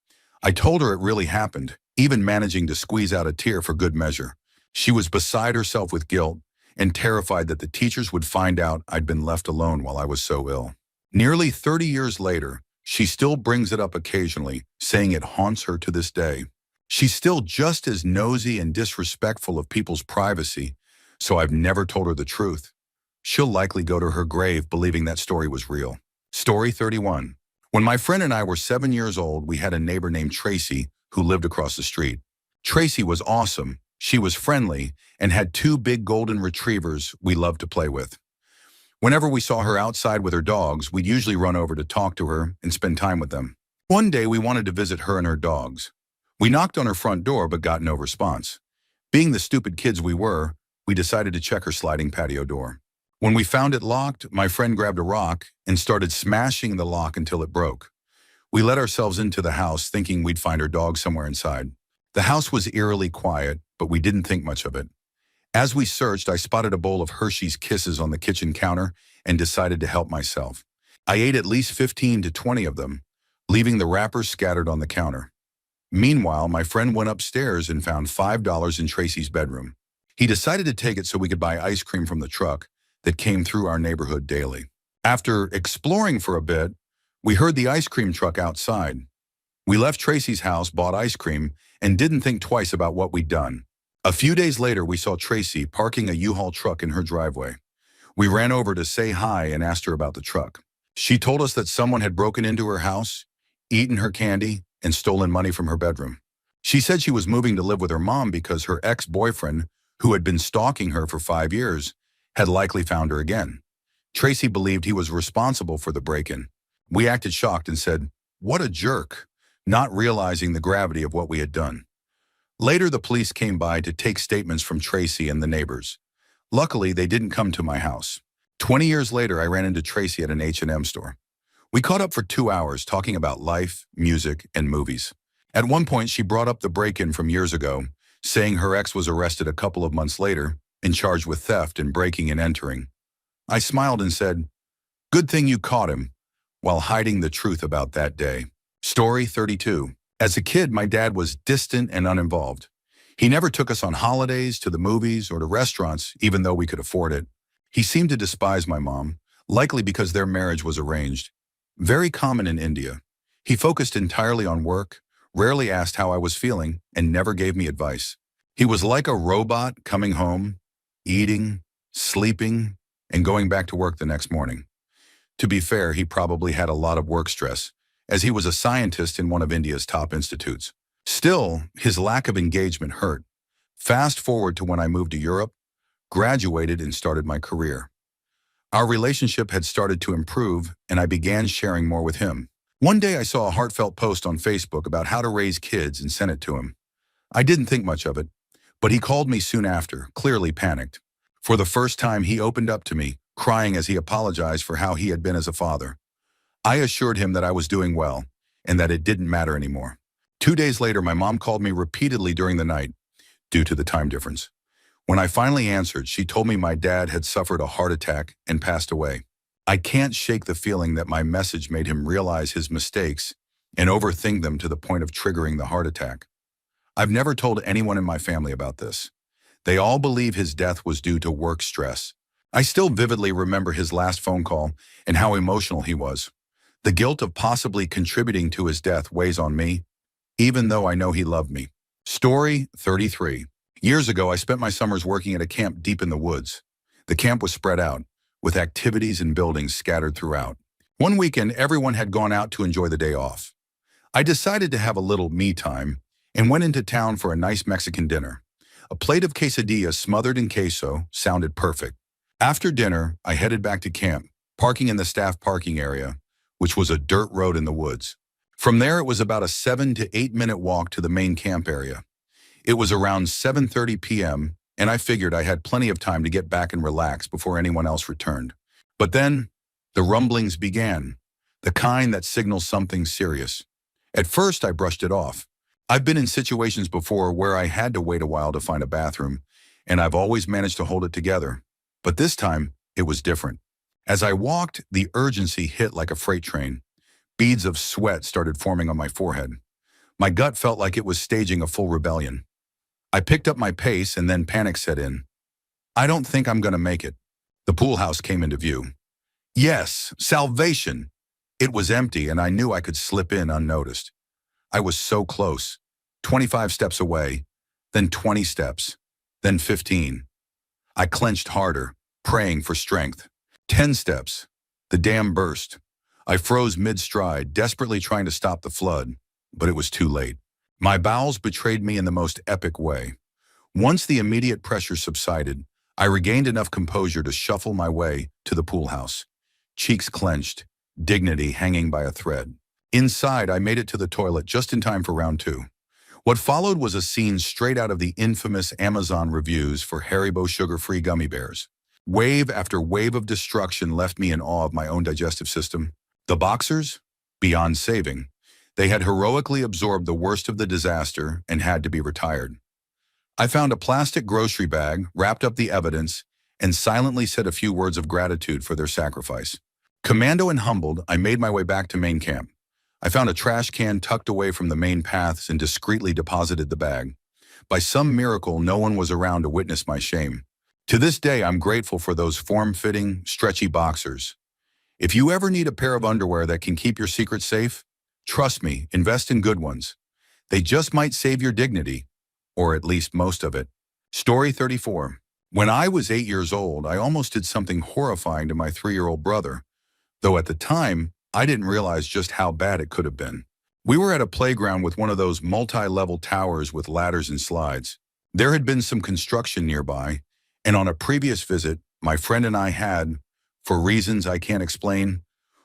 I told her it really happened, even managing to squeeze out a tear for good measure. She was beside herself with guilt and terrified that the teachers would find out I'd been left alone while I was so ill. Nearly 30 years later, she still brings it up occasionally, saying it haunts her to this day. She's still just as nosy and disrespectful of people's privacy, so I've never told her the truth. She'll likely go to her grave believing that story was real. Story 31. When my friend and I were 7 years old, we had a neighbor named Tracy who lived across the street. Tracy was awesome. She was friendly and had 2 big golden retrievers we loved to play with. Whenever we saw her outside with her dogs, we'd usually run over to talk to her and spend time with them. One day, we wanted to visit her and her dogs. We knocked on her front door but got no response. Being the stupid kids we were, we decided to check her sliding patio door. When we found it locked, my friend grabbed a rock and started smashing the lock until it broke. We let ourselves into the house thinking we'd find her dog somewhere inside. The house was eerily quiet, but we didn't think much of it. As we searched, I spotted a bowl of Hershey's Kisses on the kitchen counter and decided to help myself. I ate at least 15 to 20 of them, leaving the wrappers scattered on the counter. Meanwhile, my friend went upstairs and found $5 in Tracy's bedroom. He decided to take it so we could buy ice cream from the truck that came through our neighborhood daily. After exploring for a bit, we heard the ice cream truck outside. We left Tracy's house, bought ice cream, and didn't think twice about what we'd done. A few days later, we saw Tracy parking a U-Haul truck in her driveway. We ran over to say hi and asked her about the truck. She told us that someone had broken into her house, eaten her candy, and stolen money from her bedroom. She said she was moving to live with her mom because her ex-boyfriend, who had been stalking her for 5 years, had likely found her again. Tracy believed he was responsible for the break-in. We acted shocked and said, "What a jerk," not realizing the gravity of what we had done. Later, the police came by to take statements from Tracy and the neighbors. Luckily, they didn't come to my house. 20 years later, I ran into Tracy at an H&M store. We caught up for 2 hours talking about life, music, and movies. At one point, she brought up the break-in from years ago, saying her ex was arrested a couple of months later and charged with theft and breaking and entering. I smiled and said, "Good thing you caught him," while hiding the truth about that day. Story 32. As a kid, my dad was distant and uninvolved. He never took us on holidays, to the movies, or to restaurants, even though we could afford it. He seemed to despise my mom, likely because their marriage was arranged. Very common in India. He focused entirely on work, rarely asked how I was feeling, and never gave me advice. He was like a robot coming home, eating, sleeping, and going back to work the next morning. To be fair, he probably had a lot of work stress, as he was a scientist in one of India's top institutes. Still, his lack of engagement hurt. Fast forward to when I moved to Europe, graduated, and started my career. Our relationship had started to improve, and I began sharing more with him. One day I saw a heartfelt post on Facebook about how to raise kids and sent it to him. I didn't think much of it, but he called me soon after, clearly panicked. For the first time, he opened up to me, crying as he apologized for how he had been as a father. I assured him that I was doing well and that it didn't matter anymore. 2 days later, my mom called me repeatedly during the night due to the time difference. When I finally answered, she told me my dad had suffered a heart attack and passed away. I can't shake the feeling that my message made him realize his mistakes and overthink them to the point of triggering the heart attack. I've never told anyone in my family about this. They all believe his death was due to work stress. I still vividly remember his last phone call and how emotional he was. The guilt of possibly contributing to his death weighs on me, even though I know he loved me. Story 33. Years ago, I spent my summers working at a camp deep in the woods. The camp was spread out, with activities and buildings scattered throughout. One weekend, everyone had gone out to enjoy the day off. I decided to have a little me time and went into town for a nice Mexican dinner. A plate of quesadillas smothered in queso sounded perfect. After dinner, I headed back to camp, parking in the staff parking area, which was a dirt road in the woods. From there, it was about a 7 to 8 minute walk to the main camp area. It was around 7:30 p.m., and I figured I had plenty of time to get back and relax before anyone else returned. But then, the rumblings began, the kind that signals something serious. At first, I brushed it off. I've been in situations before where I had to wait a while to find a bathroom, and I've always managed to hold it together. But this time, it was different. As I walked, the urgency hit like a freight train. Beads of sweat started forming on my forehead. My gut felt like it was staging a full rebellion. I picked up my pace and then panic set in. I don't think I'm going to make it. The pool house came into view. Yes, salvation! It was empty and I knew I could slip in unnoticed. I was so close. 25 steps away, then 20 steps, then 15. I clenched harder, praying for strength. 10 steps. The dam burst. I froze mid-stride, desperately trying to stop the flood, but it was too late. My bowels betrayed me in the most epic way. Once the immediate pressure subsided, I regained enough composure to shuffle my way to the pool house. Cheeks clenched, dignity hanging by a thread. Inside, I made it to the toilet just in time for round 2. What followed was a scene straight out of the infamous Amazon reviews for Haribo sugar-free gummy bears. Wave after wave of destruction left me in awe of my own digestive system. The boxers? Beyond saving. They had heroically absorbed the worst of the disaster and had to be retired. I found a plastic grocery bag, wrapped up the evidence, and silently said a few words of gratitude for their sacrifice. Commando and humbled, I made my way back to main camp. I found a trash can tucked away from the main paths and discreetly deposited the bag. By some miracle, no one was around to witness my shame. To this day, I'm grateful for those form-fitting, stretchy boxers. If you ever need a pair of underwear that can keep your secrets safe, trust me, invest in good ones. They just might save your dignity, or at least most of it. Story 34. When I was 8 years old, I almost did something horrifying to my 3-year-old brother, though at the time, I didn't realize just how bad it could have been. We were at a playground with one of those multi-level towers with ladders and slides. There had been some construction nearby, and on a previous visit, my friend and I had, for reasons I can't explain,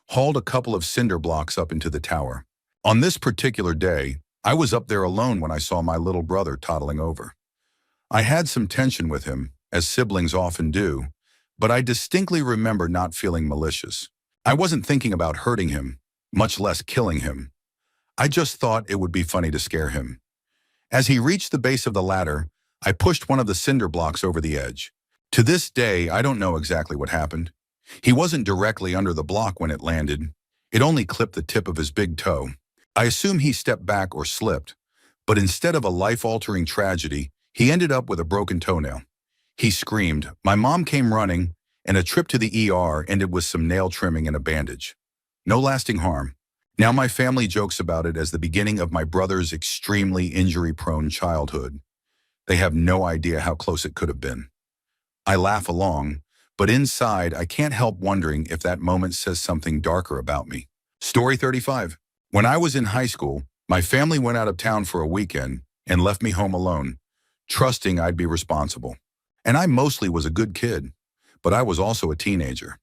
hauled a couple of cinder blocks up into the tower. On this particular day, I was up there alone when I saw my little brother toddling over. I had some tension with him, as siblings often do, but I distinctly remember not feeling malicious. I wasn't thinking about hurting him, much less killing him. I just thought it would be funny to scare him. As he reached the base of the ladder, I pushed one of the cinder blocks over the edge. To this day, I don't know exactly what happened. He wasn't directly under the block when it landed. It only clipped the tip of his big toe. I assume he stepped back or slipped, but instead of a life-altering tragedy, he ended up with a broken toenail. He screamed. My mom came running, and a trip to the ER ended with some nail trimming and a bandage. No lasting harm. Now my family jokes about it as the beginning of my brother's extremely injury-prone childhood. They have no idea how close it could have been. I laugh along, but inside I can't help wondering if that moment says something darker about me. Story 35. When I was in high school, my family went out of town for a weekend and left me home alone, trusting I'd be responsible. And I mostly was a good kid, but I was also a teenager.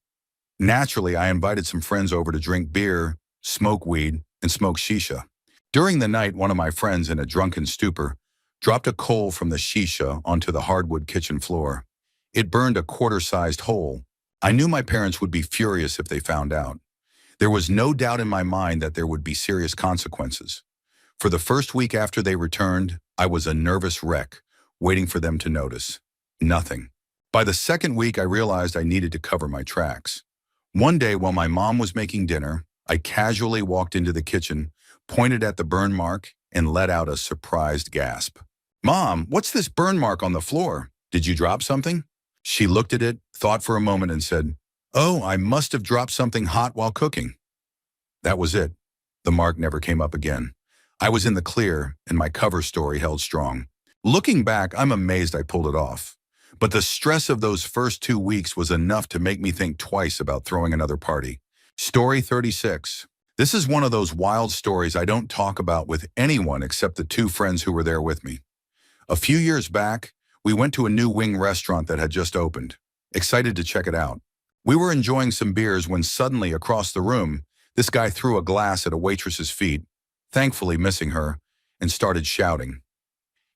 Naturally, I invited some friends over to drink beer, smoke weed, and smoke shisha. During the night, one of my friends, in a drunken stupor, dropped a coal from the shisha onto the hardwood kitchen floor. It burned a quarter-sized hole. I knew my parents would be furious if they found out. There was no doubt in my mind that there would be serious consequences. For the first week after they returned, I was a nervous wreck, waiting for them to notice. Nothing. By the second week, I realized I needed to cover my tracks. One day, while my mom was making dinner, I casually walked into the kitchen, pointed at the burn mark, and let out a surprised gasp. "Mom, what's this burn mark on the floor? Did you drop something?" She looked at it, thought for a moment, and said, "Oh, I must have dropped something hot while cooking." That was it. The mark never came up again. I was in the clear, and my cover story held strong. Looking back, I'm amazed I pulled it off. But the stress of those first 2 weeks was enough to make me think twice about throwing another party. Story 36. This is one of those wild stories I don't talk about with anyone except the 2 friends who were there with me. A few years back, we went to a new wing restaurant that had just opened, excited to check it out. We were enjoying some beers when suddenly, across the room, this guy threw a glass at a waitress's feet, thankfully missing her, and started shouting.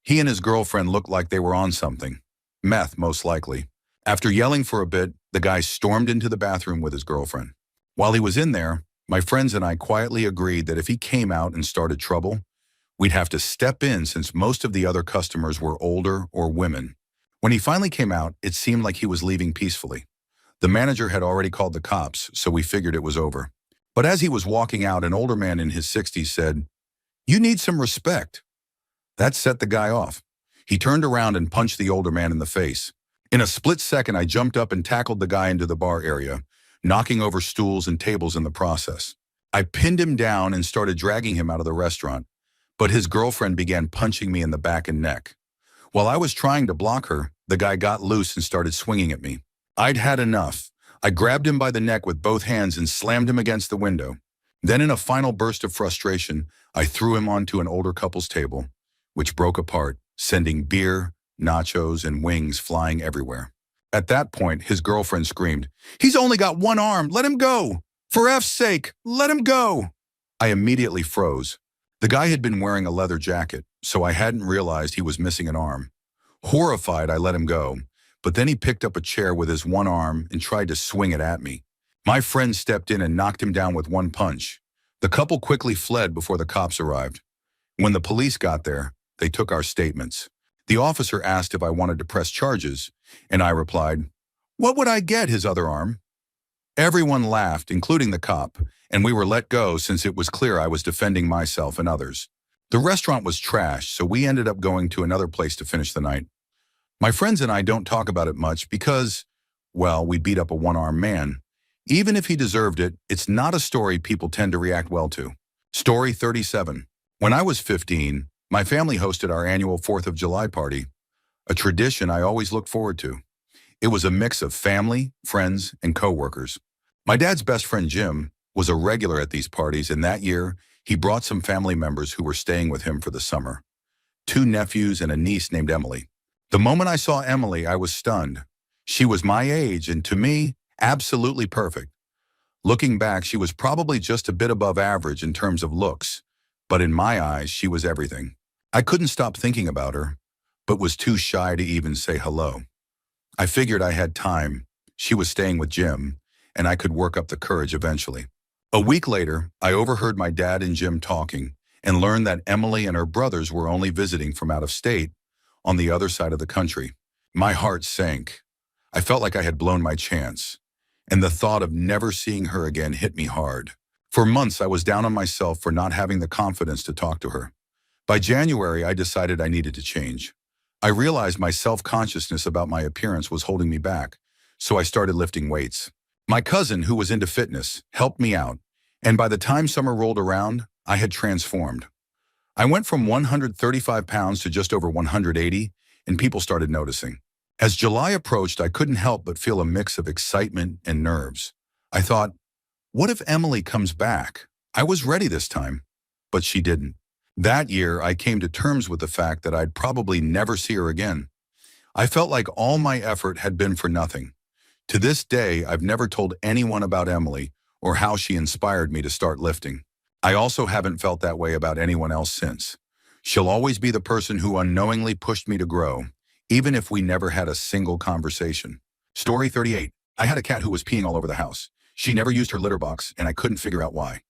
He and his girlfriend looked like they were on something. Meth, most likely. After yelling for a bit, the guy stormed into the bathroom with his girlfriend. While he was in there, my friends and I quietly agreed that if he came out and started trouble, we'd have to step in since most of the other customers were older or women. When he finally came out, it seemed like he was leaving peacefully. The manager had already called the cops, so we figured it was over. But as he was walking out, an older man in his 60s said, "You need some respect." That set the guy off. He turned around and punched the older man in the face. In a split second, I jumped up and tackled the guy into the bar area, knocking over stools and tables in the process. I pinned him down and started dragging him out of the restaurant, but his girlfriend began punching me in the back and neck. While I was trying to block her, the guy got loose and started swinging at me. I'd had enough. I grabbed him by the neck with both hands and slammed him against the window. Then, in a final burst of frustration, I threw him onto an older couple's table, which broke apart, sending beer, nachos, and wings flying everywhere. At that point, his girlfriend screamed, "He's only got one arm, let him go! For F's sake, let him go!" I immediately froze. The guy had been wearing a leather jacket, so I hadn't realized he was missing an arm. Horrified, I let him go, but then he picked up a chair with his one arm and tried to swing it at me. My friend stepped in and knocked him down with one punch. The couple quickly fled before the cops arrived. When the police got there, they took our statements. The officer asked if I wanted to press charges, and I replied, "What would I get, his other arm?" Everyone laughed, including the cop, and we were let go since it was clear I was defending myself and others. The restaurant was trashed, so we ended up going to another place to finish the night. My friends and I don't talk about it much because, well, we beat up a one-armed man. Even if he deserved it, it's not a story people tend to react well to. Story 37. When I was 15, my family hosted our annual 4th of July party, a tradition I always looked forward to. It was a mix of family, friends, and coworkers. My dad's best friend Jim was a regular at these parties, and that year, he brought some family members who were staying with him for the summer. 2 nephews and a niece named Emily. The moment I saw Emily, I was stunned. She was my age, and to me, absolutely perfect. Looking back, she was probably just a bit above average in terms of looks, but in my eyes, she was everything. I couldn't stop thinking about her, but was too shy to even say hello. I figured I had time. She was staying with Jim, and I could work up the courage eventually. A week later, I overheard my dad and Jim talking and learned that Emily and her brothers were only visiting from out of state on the other side of the country. My heart sank. I felt like I had blown my chance, and the thought of never seeing her again hit me hard. For months, I was down on myself for not having the confidence to talk to her. By January, I decided I needed to change. I realized my self-consciousness about my appearance was holding me back, so I started lifting weights. My cousin, who was into fitness, helped me out, and by the time summer rolled around, I had transformed. I went from 135 pounds to just over 180, and people started noticing. As July approached, I couldn't help but feel a mix of excitement and nerves. I thought, what if Emily comes back? I was ready this time, but she didn't. That year, I came to terms with the fact that I'd probably never see her again. I felt like all my effort had been for nothing. To this day, I've never told anyone about Emily or how she inspired me to start lifting. I also haven't felt that way about anyone else since. She'll always be the person who unknowingly pushed me to grow, even if we never had a single conversation. Story 38. I had a cat who was peeing all over the house. She never used her litter box, and I couldn't figure out why.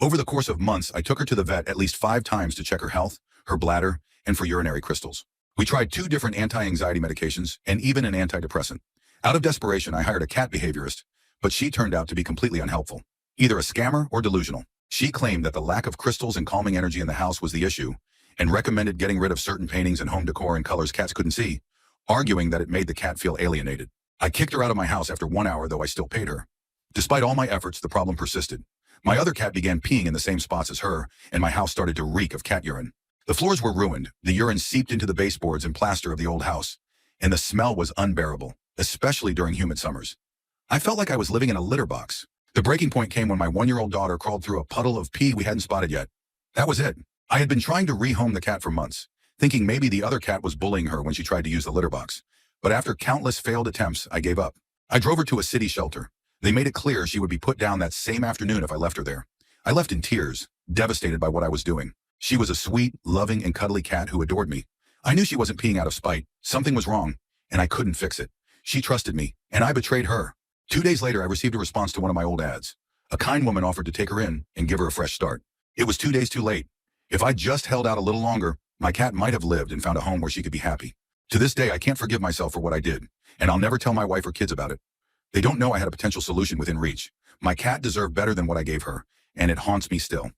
Over the course of months, I took her to the vet at least 5 times to check her health, her bladder, and for urinary crystals. We tried 2 different anti-anxiety medications and even an antidepressant. Out of desperation, I hired a cat behaviorist, but she turned out to be completely unhelpful. Either a scammer or delusional. She claimed that the lack of crystals and calming energy in the house was the issue, and recommended getting rid of certain paintings and home decor in colors cats couldn't see, arguing that it made the cat feel alienated. I kicked her out of my house after 1 hour, though I still paid her. Despite all my efforts, the problem persisted. My other cat began peeing in the same spots as her, and my house started to reek of cat urine. The floors were ruined, the urine seeped into the baseboards and plaster of the old house, and the smell was unbearable, especially during humid summers. I felt like I was living in a litter box. The breaking point came when my 1-year-old daughter crawled through a puddle of pee we hadn't spotted yet. That was it. I had been trying to rehome the cat for months, thinking maybe the other cat was bullying her when she tried to use the litter box. But after countless failed attempts, I gave up. I drove her to a city shelter. They made it clear she would be put down that same afternoon if I left her there. I left in tears, devastated by what I was doing. She was a sweet, loving, and cuddly cat who adored me. I knew she wasn't peeing out of spite. Something was wrong, and I couldn't fix it. She trusted me, and I betrayed her. 2 days later, I received a response to one of my old ads. A kind woman offered to take her in and give her a fresh start. It was 2 days too late. If I just held out a little longer, my cat might have lived and found a home where she could be happy. To this day, I can't forgive myself for what I did, and I'll never tell my wife or kids about it. They don't know I had a potential solution within reach. My cat deserved better than what I gave her, and it haunts me still.